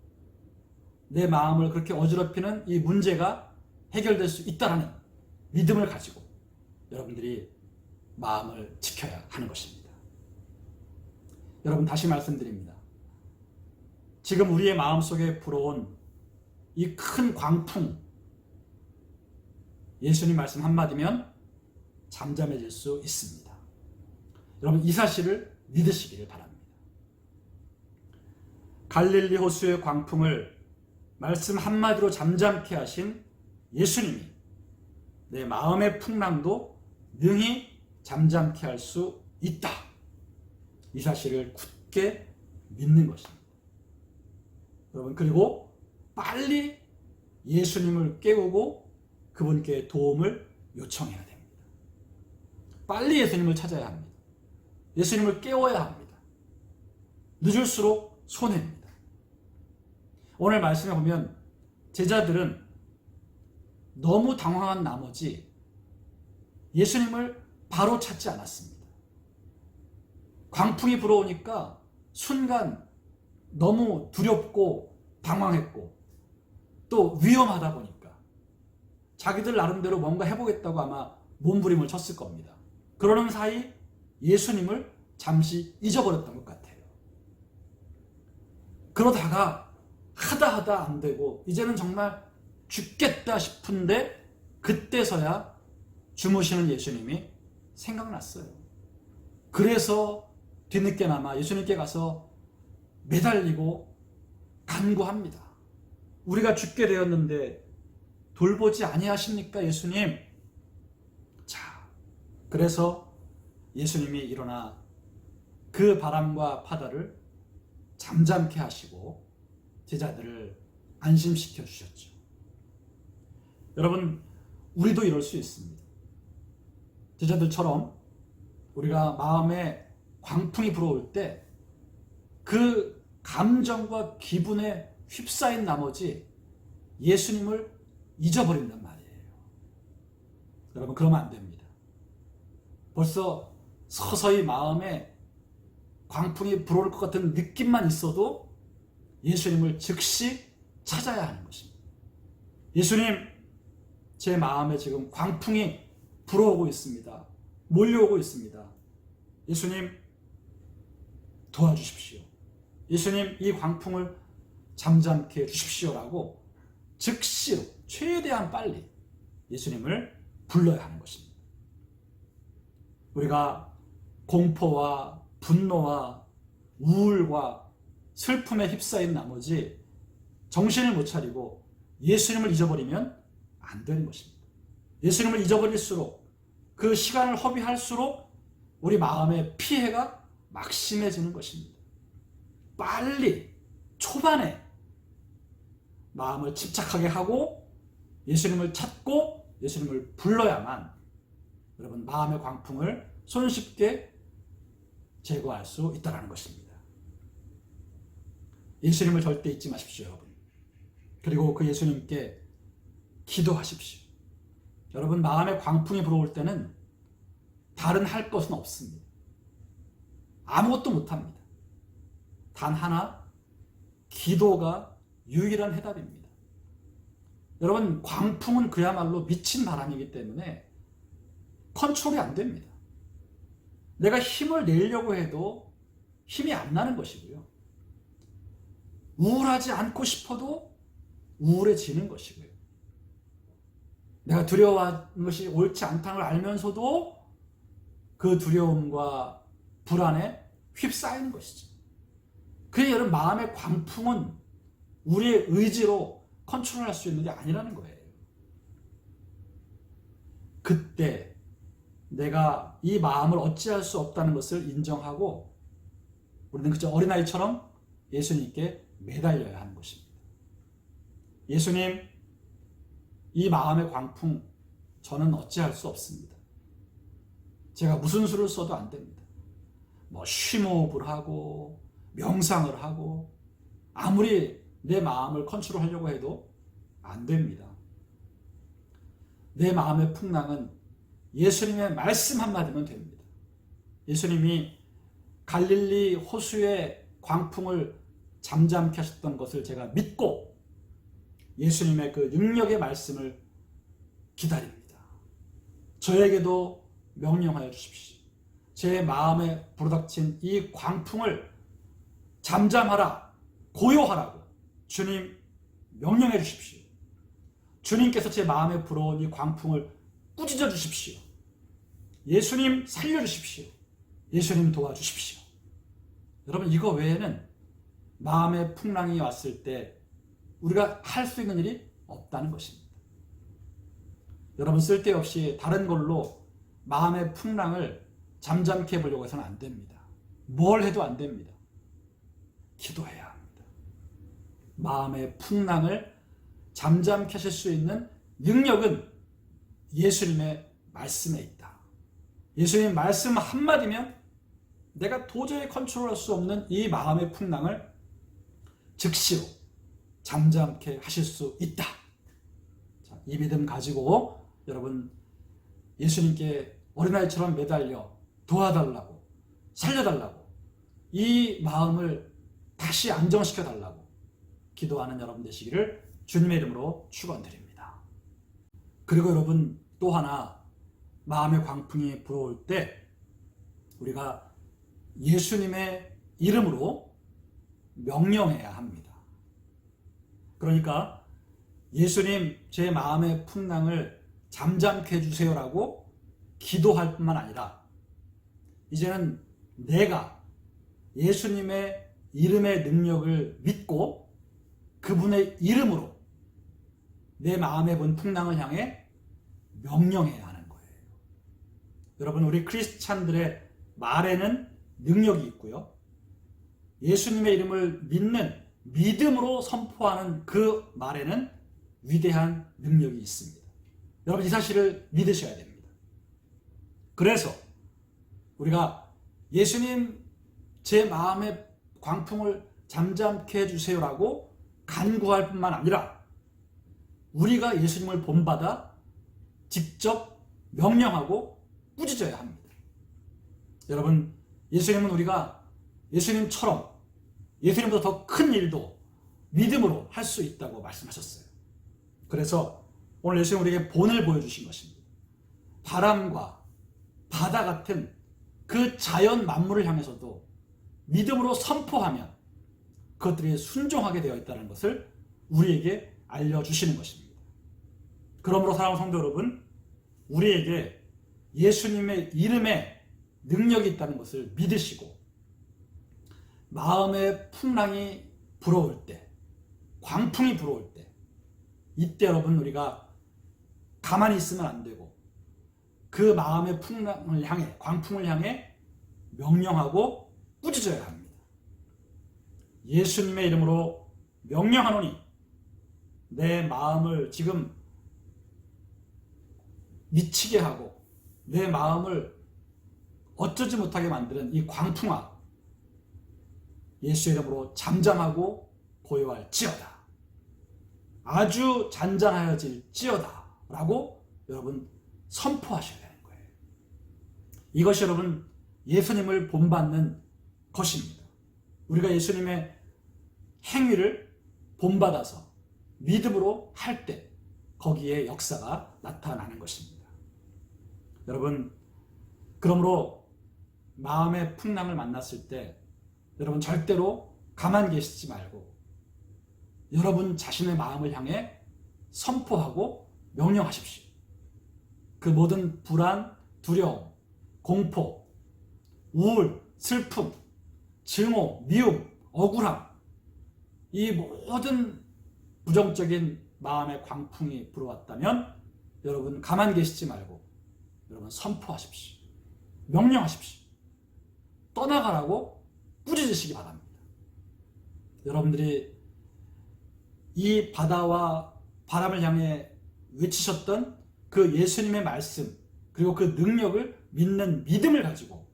내 마음을 그렇게 어지럽히는 이 문제가 해결될 수 있다는 믿음을 가지고 여러분들이 마음을 지켜야 하는 것입니다. 여러분, 다시 말씀드립니다. 지금 우리의 마음속에 불어온 이 큰 광풍, 예수님 말씀 한마디면 잠잠해질 수 있습니다. 여러분, 이 사실을 믿으시기를 바랍니다. 갈릴리 호수의 광풍을 말씀 한마디로 잠잠케 하신 예수님이 내 마음의 풍랑도 능히 잠잠케 할 수 있다. 이 사실을 굳게 믿는 것입니다. 여러분, 그리고 빨리 예수님을 깨우고 그분께 도움을 요청해야 됩니다. 빨리 예수님을 찾아야 합니다. 예수님을 깨워야 합니다. 늦을수록 손해입니다. 오늘 말씀에 보면 제자들은 너무 당황한 나머지 예수님을 바로 찾지 않았습니다. 광풍이 불어오니까 순간 너무 두렵고 당황했고 또 위험하다 보니까 자기들 나름대로 뭔가 해보겠다고 아마 몸부림을 쳤을 겁니다. 그러는 사이 예수님을 잠시 잊어버렸던 것 같아요. 그러다가 하다 안 되고 이제는 정말 죽겠다 싶은데 그때서야 주무시는 예수님이 생각났어요. 그래서 뒤늦게나마 예수님께 가서 매달리고 간구합니다. 우리가 죽게 되었는데 돌보지 아니하십니까, 예수님? 자, 그래서 예수님이 일어나 그 바람과 바다를 잠잠케 하시고 제자들을 안심시켜 주셨죠. 여러분, 우리도 이럴 수 있습니다. 제자들처럼 우리가 마음에 광풍이 불어올 때 그 감정과 기분에 휩싸인 나머지 예수님을 잊어버린단 말이에요. 여러분, 그러면 안 됩니다. 벌써 서서히 마음에 광풍이 불어올 것 같은 느낌만 있어도 예수님을 즉시 찾아야 하는 것입니다. 예수님, 제 마음에 지금 광풍이 불어오고 있습니다. 몰려오고 있습니다. 예수님, 도와주십시오. 예수님, 이 광풍을 잠잠케 해주십시오라고 즉시로 최대한 빨리 예수님을 불러야 하는 것입니다. 우리가 공포와 분노와 우울과 슬픔에 휩싸인 나머지 정신을 못 차리고 예수님을 잊어버리면 안 되는 것입니다. 예수님을 잊어버릴수록 그 시간을 허비할수록 우리 마음의 피해가 막심해지는 것입니다. 빨리 초반에 마음을 집착하게 하고 예수님을 찾고 예수님을 불러야만 여러분 마음의 광풍을 손쉽게 제거할 수 있다는 것입니다. 예수님을 절대 잊지 마십시오, 여러분. 그리고 그 예수님께 기도하십시오. 여러분, 마음의 광풍이 불어올 때는 다른 할 것은 없습니다. 아무것도 못합니다. 단 하나, 기도가 유일한 해답입니다. 여러분, 광풍은 그야말로 미친 바람이기 때문에 컨트롤이 안 됩니다. 내가 힘을 내려고 해도 힘이 안 나는 것이고요. 우울하지 않고 싶어도 우울해지는 것이고요. 내가 두려워하는 것이 옳지 않다는 걸 알면서도 그 두려움과 불안에 휩싸이는 것이죠. 그의 여러분, 마음의 광풍은 우리의 의지로 컨트롤할 수 있는 게 아니라는 거예요. 그때 내가 이 마음을 어찌할 수 없다는 것을 인정하고 우리는 그저 어린아이처럼 예수님께 매달려야 하는 것입니다. 예수님, 이 마음의 광풍 저는 어찌할 수 없습니다. 제가 무슨 수를 써도 안 됩니다. 쉼호흡을 하고 명상을 하고 아무리 내 마음을 컨트롤하려고 해도 안 됩니다. 내 마음의 풍랑은 예수님의 말씀 한마디면 됩니다. 예수님이 갈릴리 호수의 광풍을 잠잠케 하셨던 것을 제가 믿고 예수님의 그 능력의 말씀을 기다립니다. 저에게도 명령하여 주십시오. 제 마음에 불어닥친 이 광풍을 잠잠하라, 고요하라고 주님 명령해 주십시오. 주님께서 제 마음에 불어온 이 광풍을 꾸짖어 주십시오. 예수님 살려주십시오. 예수님 도와주십시오. 여러분, 이거 외에는 마음의 풍랑이 왔을 때 우리가 할 수 있는 일이 없다는 것입니다. 여러분, 쓸데없이 다른 걸로 마음의 풍랑을 잠잠케 해보려고 해서는 안 됩니다. 뭘 해도 안 됩니다. 기도해야 합니다. 마음의 풍랑을 잠잠케 하실 수 있는 능력은 예수님의 말씀에 있다. 예수님의 말씀 한마디면 내가 도저히 컨트롤할 수 없는 이 마음의 풍랑을 즉시로 잠잠케 하실 수 있다. 자, 이 믿음 가지고 여러분 예수님께 어린아이처럼 매달려 도와달라고, 살려달라고, 이 마음을 다시 안정시켜달라고 기도하는 여러분 되시기를 주님의 이름으로 축원드립니다. 그리고 여러분, 또 하나 마음의 광풍이 불어올 때 우리가 예수님의 이름으로 명령해야 합니다. 그러니까 예수님, 제 마음의 풍랑을 잠잠케 해주세요라고 기도할 뿐만 아니라 이제는 내가 예수님의 이름의 능력을 믿고 그분의 이름으로 내 마음에 본 풍랑을 향해 명령해야 하는 거예요. 여러분, 우리 크리스찬들의 말에는 능력이 있고요. 예수님의 이름을 믿는 믿음으로 선포하는 그 말에는 위대한 능력이 있습니다. 여러분, 이 사실을 믿으셔야 됩니다. 그래서 우리가 예수님, 제 마음의 광풍을 잠잠케 해주세요라고 간구할 뿐만 아니라 우리가 예수님을 본받아 직접 명령하고 꾸짖어야 합니다. 여러분, 예수님은 우리가 예수님처럼 예수님보다 더 큰 일도 믿음으로 할 수 있다고 말씀하셨어요. 그래서 오늘 예수님 우리에게 본을 보여주신 것입니다. 바람과 바다 같은 그 자연 만물을 향해서도 믿음으로 선포하면 그것들이 순종하게 되어 있다는 것을 우리에게 알려주시는 것입니다. 그러므로 사랑하는 성도 여러분, 우리에게 예수님의 이름에 능력이 있다는 것을 믿으시고 마음의 풍랑이 불어올 때, 광풍이 불어올 때, 이때 여러분 우리가 가만히 있으면 안 되고 그 마음의 풍랑을 향해, 광풍을 향해 명령하고 꾸짖어야 합니다. 예수님의 이름으로 명령하노니 내 마음을 지금 미치게 하고 내 마음을 어쩌지 못하게 만드는 이 광풍아, 예수의 이름으로 잠잠하고 고요할지어다. 아주 잔잔하여질지어다 라고 여러분 선포하셔야 되는 거예요. 이것이 여러분 예수님을 본받는 것입니다. 우리가 예수님의 행위를 본받아서 믿음으로 할 때 거기에 역사가 나타나는 것입니다. 여러분, 그러므로 마음의 풍랑을 만났을 때 여러분 절대로 가만히 계시지 말고 여러분 자신의 마음을 향해 선포하고 명령하십시오. 그 모든 불안, 두려움, 공포, 우울, 슬픔, 증오, 미움, 억울함, 이 모든 부정적인 마음의 광풍이 불어왔다면 여러분 가만히 계시지 말고 여러분 선포하십시오. 명령하십시오. 떠나가라고 꾸짖으시기 바랍니다. 여러분들이 이 바다와 바람을 향해 외치셨던 그 예수님의 말씀, 그리고 그 능력을 믿는 믿음을 가지고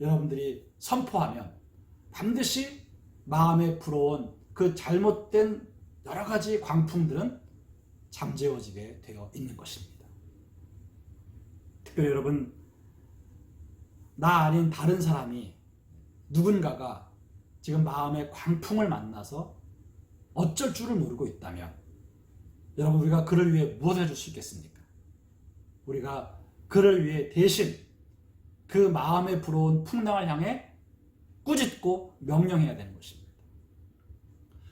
여러분들이 선포하면 반드시 마음에 불어온 그 잘못된 여러 가지 광풍들은 잠재워지게 되어 있는 것입니다. 특별히 여러분, 나 아닌 다른 사람이, 누군가가 지금 마음의 광풍을 만나서 어쩔 줄을 모르고 있다면 여러분, 우리가 그를 위해 무엇을 해줄 수 있겠습니까? 우리가 그를 위해 대신 그 마음에 불어온 풍랑을 향해 꾸짖고 명령해야 되는 것입니다.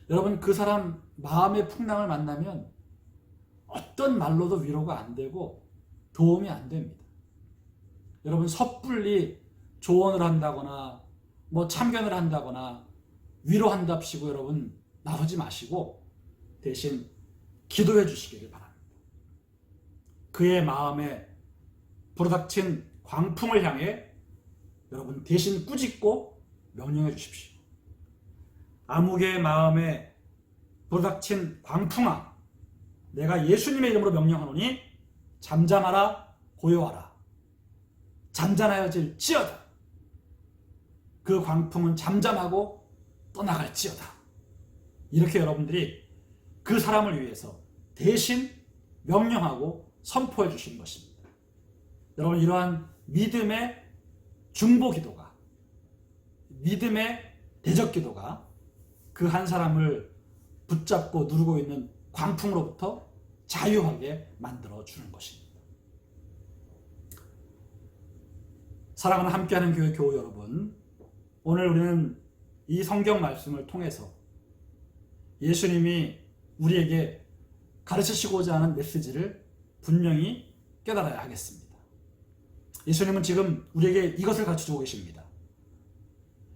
여러분, 그 사람 마음의 풍랑을 만나면 어떤 말로도 위로가 안 되고 도움이 안 됩니다. 여러분, 섣불리 조언을 한다거나 참견을 한다거나 위로한답시고 여러분 나서지 마시고 대신 기도해 주시기를 바랍니다. 그의 마음에 불어닥친 광풍을 향해 여러분 대신 꾸짖고 명령해 주십시오. 아무개의 마음에 불어닥친 광풍아, 내가 예수님의 이름으로 명령하노니 잠잠하라, 고요하라. 잔잔하여질지어다. 그 광풍은 잠잠하고 떠나갈지어다. 이렇게 여러분들이 그 사람을 위해서 대신 명령하고 선포해 주시는 것입니다. 여러분, 이러한 믿음의 중보 기도가, 믿음의 대적 기도가 그 한 사람을 붙잡고 누르고 있는 광풍으로부터 자유하게 만들어 주는 것입니다. 사랑하는 함께하는 교회 교우 여러분, 오늘 우리는 이 성경 말씀을 통해서 예수님이 우리에게 가르치시고자 하는 메시지를 분명히 깨달아야 하겠습니다. 예수님은 지금 우리에게 이것을 가르쳐주고 계십니다.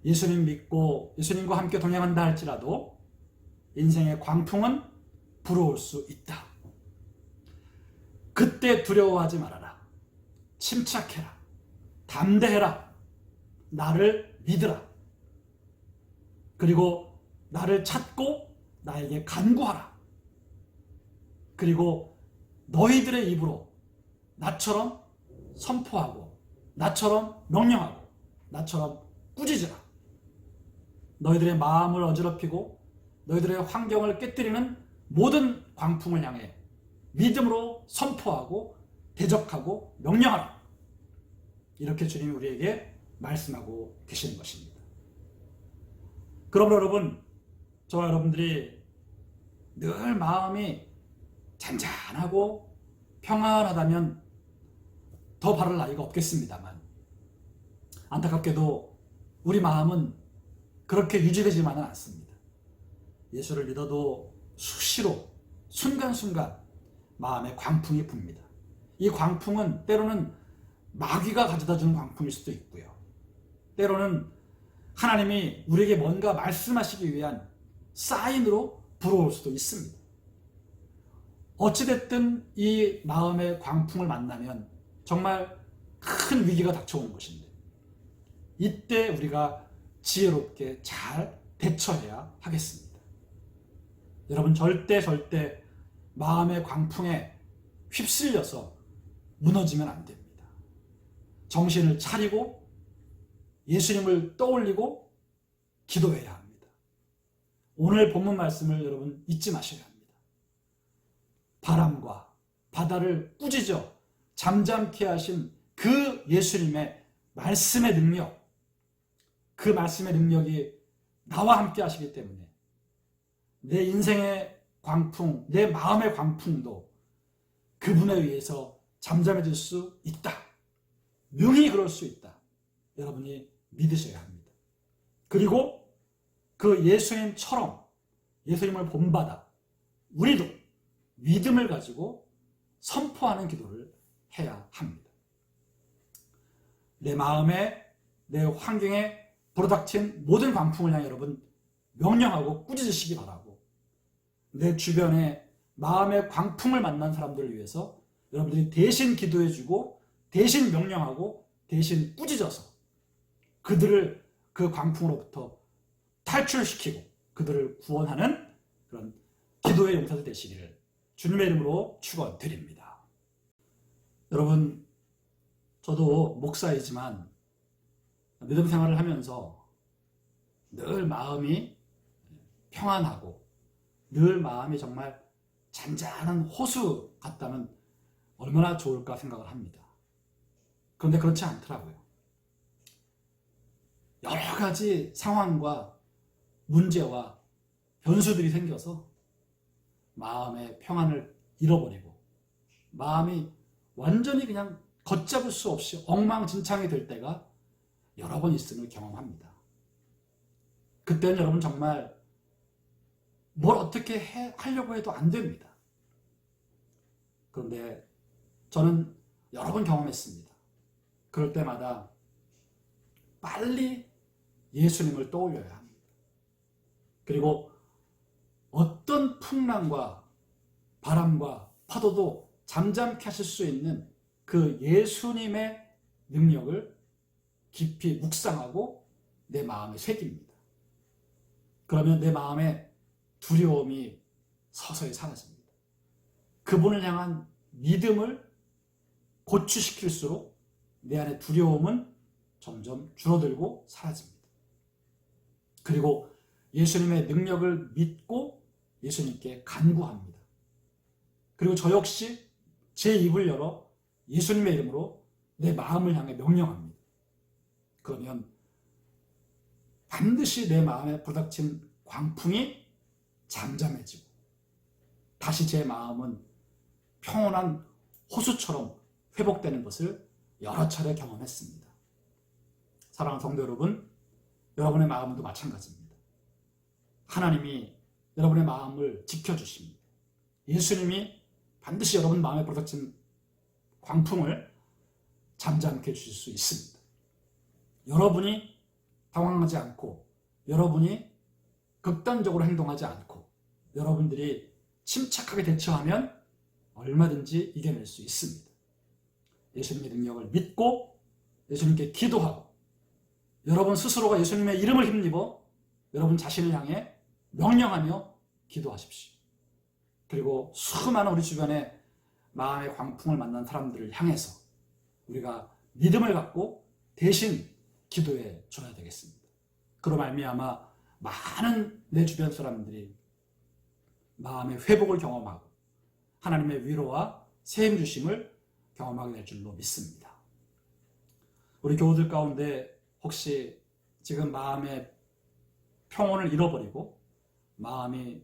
예수님 믿고 예수님과 함께 동행한다 할지라도 인생의 광풍은 불어올 수 있다. 그때 두려워하지 말아라. 침착해라. 담대해라. 나를 믿으라. 그리고 나를 찾고 나에게 간구하라. 그리고 너희들의 입으로 나처럼 선포하고 나처럼 명령하고 나처럼 꾸짖으라. 너희들의 마음을 어지럽히고 너희들의 환경을 깨뜨리는 모든 광풍을 향해 믿음으로 선포하고 대적하고 명령하라. 이렇게 주님이 우리에게 말씀하고 계시는 것입니다. 그러므로 여러분, 저와 여러분들이 늘 마음이 잔잔하고 평안하다면 더 바랄 나위가 없겠습니다만, 안타깝게도 우리 마음은 그렇게 유지되지만은 않습니다. 예수를 믿어도 수시로 순간순간 마음에 광풍이 붑니다. 이 광풍은 때로는 마귀가 가져다주는 광풍일 수도 있고요. 때로는 하나님이 우리에게 뭔가 말씀하시기 위한 사인으로 불어올 수도 있습니다. 어찌됐든 이 마음의 광풍을 만나면 정말 큰 위기가 닥쳐오는 것인데, 이때 우리가 지혜롭게 잘 대처해야 하겠습니다. 여러분, 절대 마음의 광풍에 휩쓸려서 무너지면 안 됩니다. 정신을 차리고 예수님을 떠올리고 기도해야 합니다. 오늘 본문 말씀을 여러분 잊지 마셔야 합니다. 바람과 바다를 꾸짖어 잠잠케 하신 그 예수님의 말씀의 능력, 그 말씀의 능력이 나와 함께 하시기 때문에 내 인생의 광풍, 내 마음의 광풍도 그분에 의해서 잠잠해질 수 있다. 능히 그럴 수 있다. 여러분이 믿으셔야 합니다. 그리고 그 예수님처럼 예수님을 본받아 우리도 믿음을 가지고 선포하는 기도를 해야 합니다. 내 마음에, 내 환경에 불어닥친 모든 광풍을 향해 여러분 명령하고 꾸짖으시기 바라고, 내 주변에 마음의 광풍을 만난 사람들을 위해서 여러분들이 대신 기도해주고 대신 명령하고 대신 꾸짖어서 그들을 그 광풍으로부터 탈출시키고 그들을 구원하는 그런 기도의 용사들 되시기를 주님의 이름으로 축원드립니다. 여러분, 저도 목사이지만 믿음 생활을 하면서 늘 마음이 평안하고 늘 마음이 정말 잔잔한 호수 같다면 얼마나 좋을까 생각을 합니다. 그런데 그렇지 않더라고요. 여러 가지 상황과 문제와 변수들이 생겨서 마음의 평안을 잃어버리고 마음이 완전히 그냥 걷잡을 수 없이 엉망진창이 될 때가 여러 번 있음을 경험합니다. 그때는 여러분 정말 뭘 어떻게 하려고 해도 안 됩니다. 그런데 저는 여러 번 경험했습니다. 그럴 때마다 빨리 예수님을 떠올려야 합니다. 그리고 어떤 풍랑과 바람과 파도도 잠잠케 하실 수 있는 그 예수님의 능력을 깊이 묵상하고 내 마음에 새깁니다. 그러면 내 마음에 두려움이 서서히 사라집니다. 그분을 향한 믿음을 고취시킬수록 내 안의 두려움은 점점 줄어들고 사라집니다. 그리고 예수님의 능력을 믿고 예수님께 간구합니다. 그리고 저 역시 제 입을 열어 예수님의 이름으로 내 마음을 향해 명령합니다. 그러면 반드시 내 마음에 불닥친 광풍이 잠잠해지고 다시 제 마음은 평온한 호수처럼 회복되는 것을 여러 차례 경험했습니다. 사랑하는 성도 여러분, 여러분의 마음도 마찬가지입니다. 하나님이 여러분의 마음을 지켜주십니다. 예수님이 반드시 여러분 마음에 불닥친 광풍을 잠잠케 해주실 수 있습니다. 여러분이 당황하지 않고 여러분이 극단적으로 행동하지 않고 여러분들이 침착하게 대처하면 얼마든지 이겨낼 수 있습니다. 예수님의 능력을 믿고 예수님께 기도하고 여러분 스스로가 예수님의 이름을 힘입어 여러분 자신을 향해 명령하며 기도하십시오. 그리고 수많은 우리 주변에 마음의 광풍을 만난 사람들을 향해서 우리가 믿음을 갖고 대신 기도해 줘야 되겠습니다. 그로 말미암아 많은 내 주변 사람들이 마음의 회복을 경험하고 하나님의 위로와 세임 주심을 경험하게 될 줄로 믿습니다. 우리 교우들 가운데 혹시 지금 마음의 평온을 잃어버리고 마음이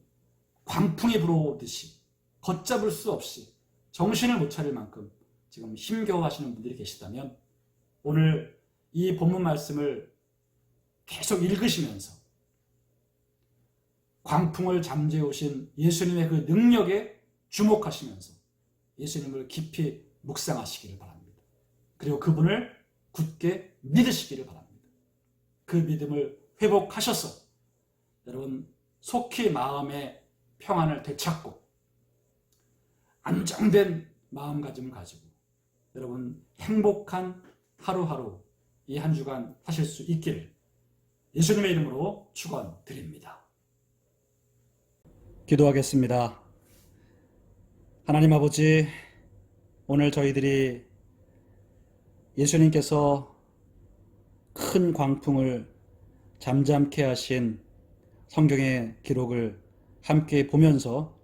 광풍이 불어오듯이 걷잡을 수 없이 정신을 못 차릴 만큼 지금 힘겨워하시는 분들이 계시다면 오늘 이 본문 말씀을 계속 읽으시면서 광풍을 잠재우신 예수님의 그 능력에 주목하시면서 예수님을 깊이 묵상하시기를 바랍니다. 그리고 그분을 굳게 믿으시기를 바랍니다. 그 믿음을 회복하셔서 여러분 속히 마음의 평안을 되찾고 안정된 마음가짐을 가지고 여러분 행복한 하루하루 이 한 주간 하실 수 있기를 예수님의 이름으로 축원드립니다. 기도하겠습니다. 하나님 아버지, 오늘 저희들이 예수님께서 큰 광풍을 잠잠케 하신 성경의 기록을 함께 보면서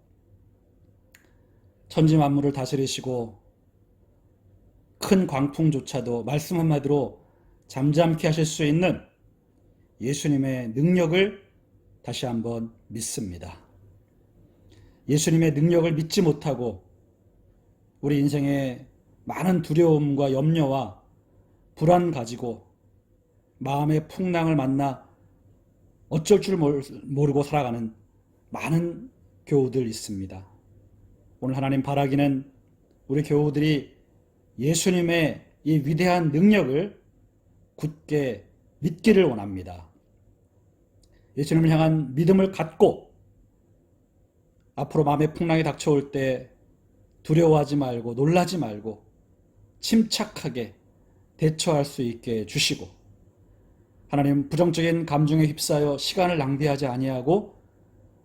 천지 만물을 다스리시고 큰 광풍조차도 말씀 한마디로 잠잠케 하실 수 있는 예수님의 능력을 다시 한번 믿습니다. 예수님의 능력을 믿지 못하고 우리 인생에 많은 두려움과 염려와 불안 가지고 마음의 풍랑을 만나 어쩔 줄 모르고 살아가는 많은 교우들 있습니다. 오늘 하나님 바라기는 우리 교우들이 예수님의 이 위대한 능력을 굳게 믿기를 원합니다. 예수님을 향한 믿음을 갖고 앞으로 마음의 풍랑이 닥쳐올 때 두려워하지 말고 놀라지 말고 침착하게 대처할 수 있게 해주시고 하나님 부정적인 감정에 휩싸여 시간을 낭비하지 아니하고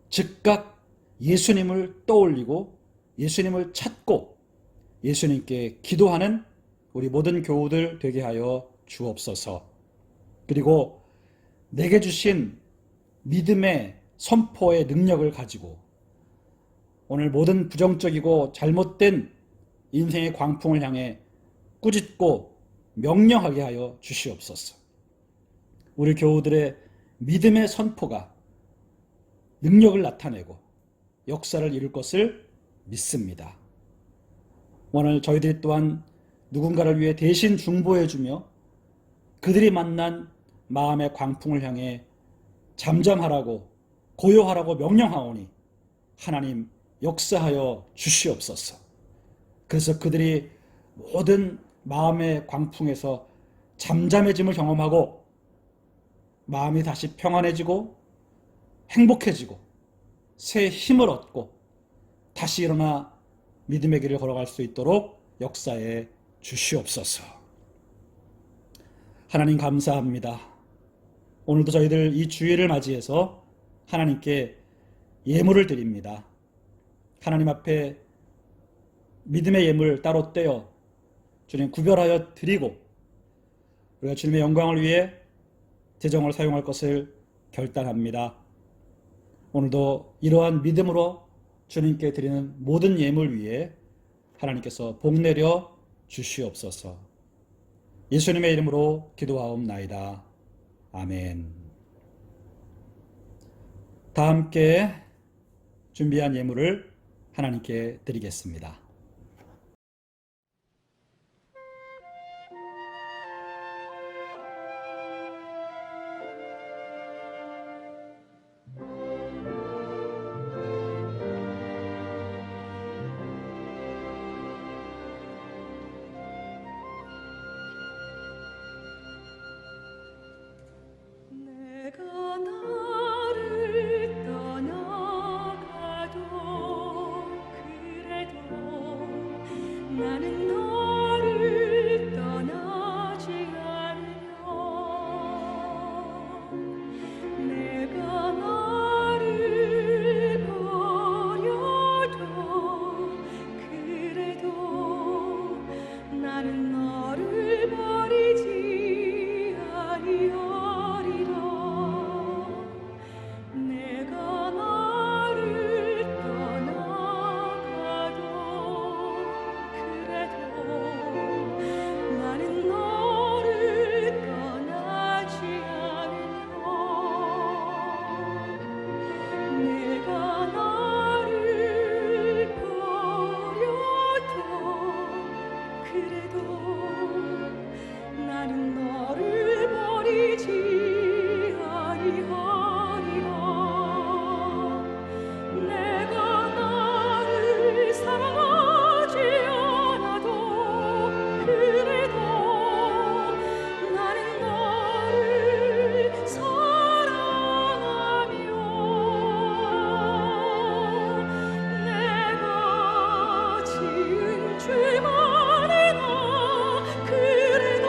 즉각 예수님을 떠올리고 예수님을 찾고 예수님께 기도하는 우리 모든 교우들 되게 하여 주옵소서. 그리고 내게 주신 믿음의 선포의 능력을 가지고 오늘 모든 부정적이고 잘못된 인생의 광풍을 향해 꾸짖고 명령하게 하여 주시옵소서. 우리 교우들의 믿음의 선포가 능력을 나타내고 역사를 이룰 것을 믿습니다. 오늘 저희들이 또한 누군가를 위해 대신 중보해주며 그들이 만난 마음의 광풍을 향해 잠잠하라고 고요하라고 명령하오니 하나님 역사하여 주시옵소서. 그래서 그들이 모든 마음의 광풍에서 잠잠해짐을 경험하고 마음이 다시 평안해지고 행복해지고 새 힘을 얻고 다시 일어나 믿음의 길을 걸어갈 수 있도록 역사해 주시옵소서. 하나님 감사합니다. 오늘도 저희들 이 주일을 맞이해서 하나님께 예물을 드립니다. 하나님 앞에 믿음의 예물 따로 떼어 주님 구별하여 드리고 우리가 주님의 영광을 위해 재정을 사용할 것을 결단합니다. 오늘도 이러한 믿음으로 주님께 드리는 모든 예물 위에 하나님께서 복 내려 주시옵소서. 예수님의 이름으로 기도하옵나이다. 아멘. 다 함께 준비한 예물을 하나님께 드리겠습니다. 내가 나를 떠나가도 그래도 나는 너를 떠나지 않으려. 내가 나를 버려도 그래도 나는 너를 버리지 아니하리라. 내가 나를 떠나가도 그래도 나는 너를 떠나지 않으려. 내가 나를 버려도 그래도 나는 너를 버리지 아니하리라. 내가 나를 사랑하지 않아도 그래도 나는 너를 사랑하며 내가 지은 죄만이나 그래도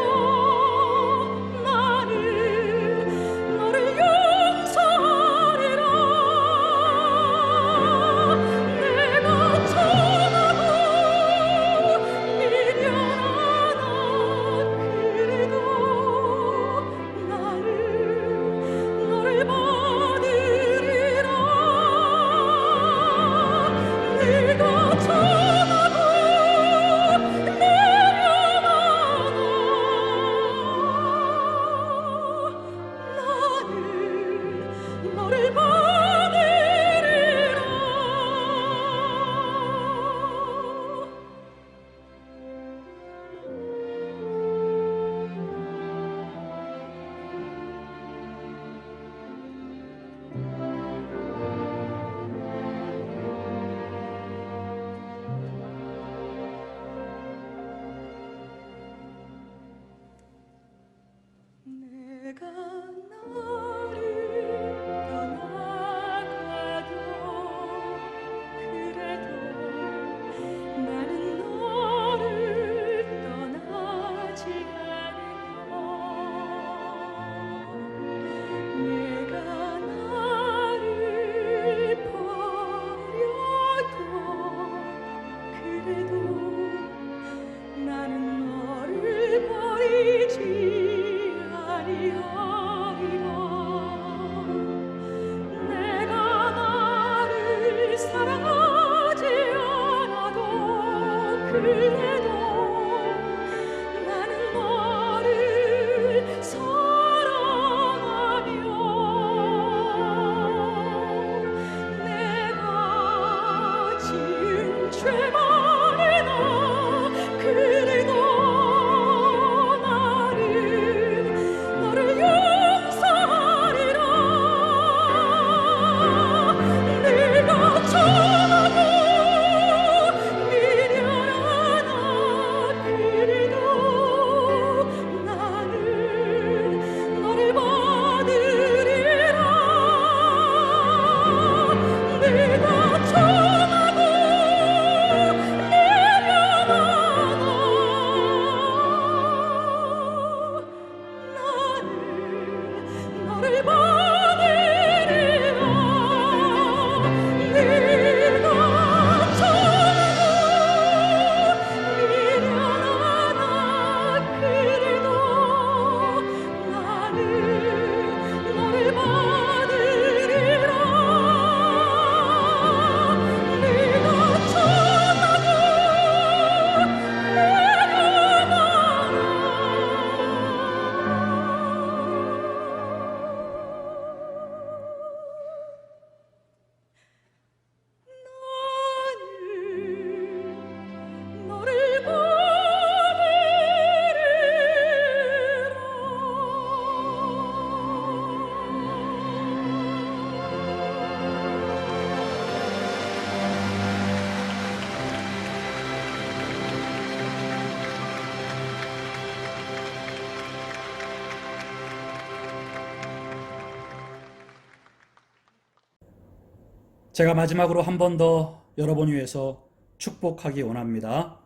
제가 마지막으로 한 번 더 여러분 위해서 축복하기 원합니다.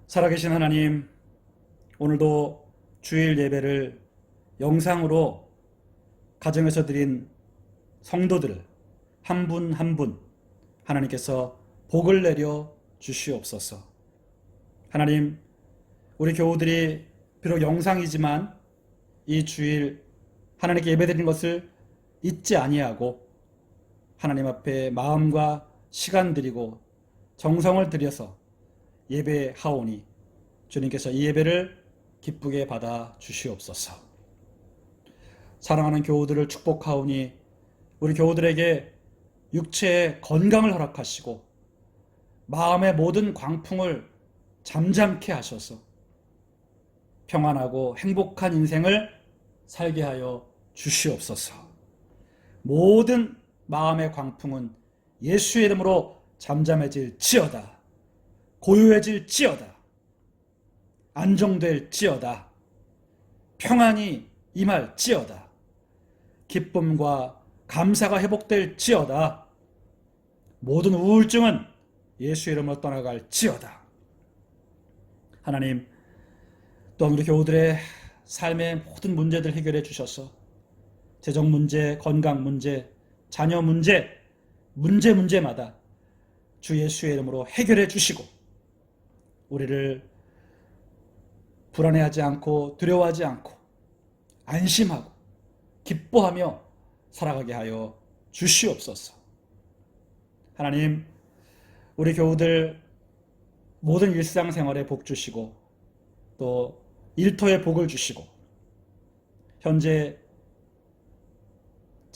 살아계신 하나님, 오늘도 주일 예배를 영상으로 가정에서 드린 성도들을 한 분 한 분 하나님께서 복을 내려 주시옵소서. 하나님, 우리 교우들이 비록 영상이지만 이 주일 하나님께 예배드리는 것을 잊지 아니하고 하나님 앞에 마음과 시간 드리고 정성을 들여서 예배하오니 주님께서 이 예배를 기쁘게 받아 주시옵소서. 사랑하는 교우들을 축복하오니 우리 교우들에게 육체의 건강을 허락하시고 마음의 모든 광풍을 잠잠케 하셔서 평안하고 행복한 인생을 살게 하여 주시옵소서. 모든 마음의 광풍은 예수의 이름으로 잠잠해질지어다. 고요해질지어다. 안정될지어다. 평안이 임할지어다. 기쁨과 감사가 회복될지어다. 모든 우울증은 예수의 이름으로 떠나갈지어다. 하나님, 또한 우리 교우들의 삶의 모든 문제들 해결해 주셔서 재정 문제, 건강 문제, 자녀 문제, 문제마다 주 예수의 이름으로 해결해 주시고 우리를 불안해하지 않고 두려워하지 않고 안심하고 기뻐하며 살아가게 하여 주시옵소서. 하나님, 우리 교우들 모든 일상생활에 복 주시고 또 일터에 복을 주시고 현재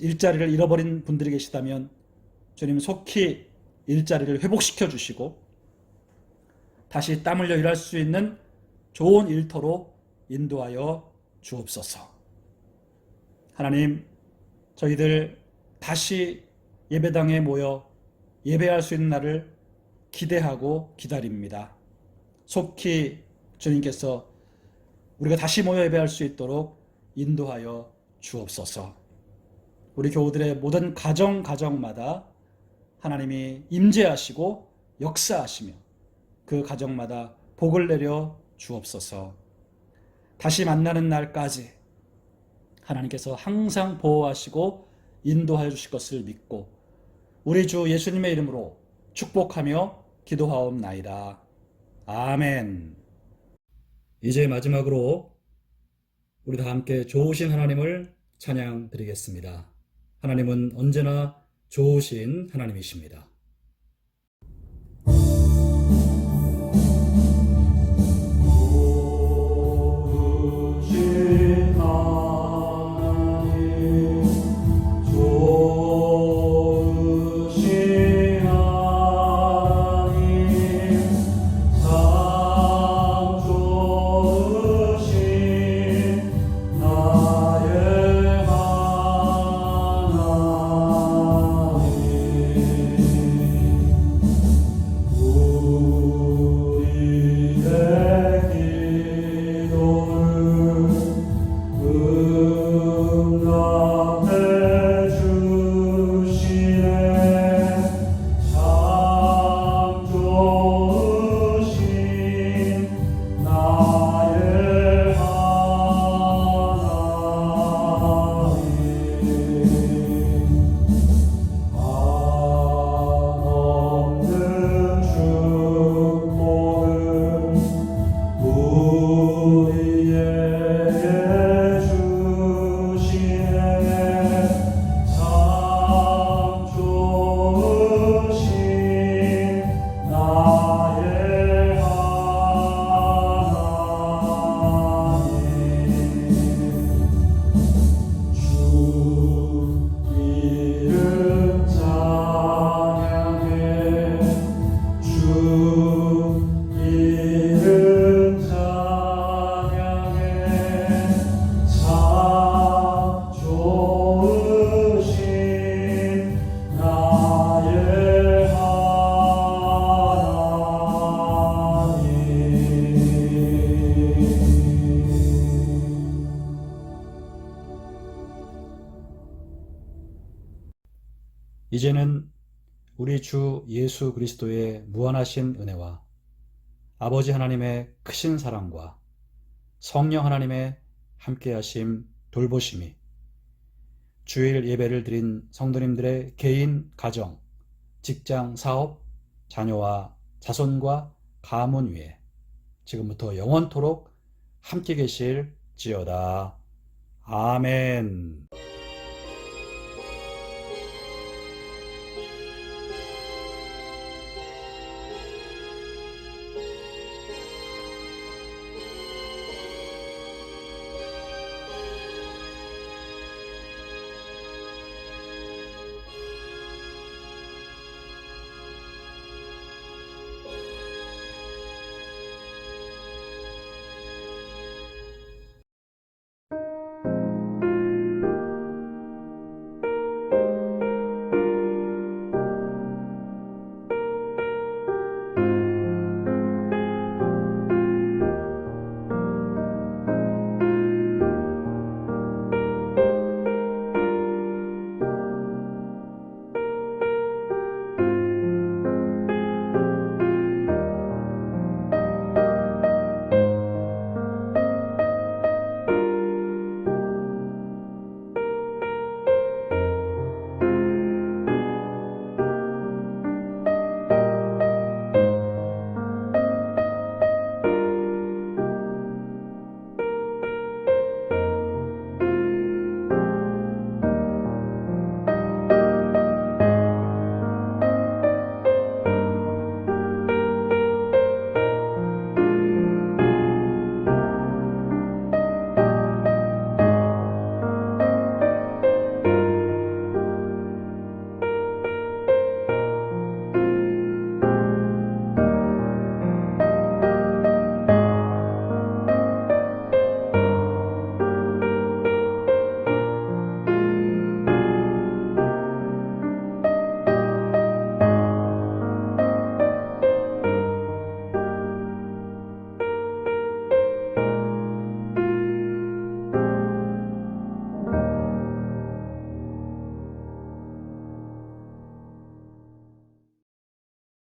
일자리를 잃어버린 분들이 계시다면 주님 속히 일자리를 회복시켜 주시고 다시 땀 흘려 일할 수 있는 좋은 일터로 인도하여 주옵소서. 하나님, 저희들 다시 예배당에 모여 예배할 수 있는 날을 기대하고 기다립니다. 속히 주님께서 우리가 다시 모여 예배할 수 있도록 인도하여 주옵소서. 우리 교우들의 모든 가정마다 하나님이 임재하시고 역사하시며 그 가정마다 복을 내려 주옵소서. 다시 만나는 날까지 하나님께서 항상 보호하시고 인도하여 주실 것을 믿고 우리 주 예수님의 이름으로 축복하며 기도하옵나이다. 아멘. 이제 마지막으로 우리 다 함께 좋으신 하나님을 찬양 드리겠습니다. 하나님은 언제나 좋으신 하나님이십니다. 나의 하나님 이제는 우리 주 예수 그리스도의 무한하신 은혜와 아버지 하나님의 크신 사랑과 성령 하나님의 함께하심, 돌보심이 주일 예배를 드린 성도님들의 개인, 가정, 직장, 사업, 자녀와 자손과 가문 위에 지금부터 영원토록 함께 계실지어다. 아멘.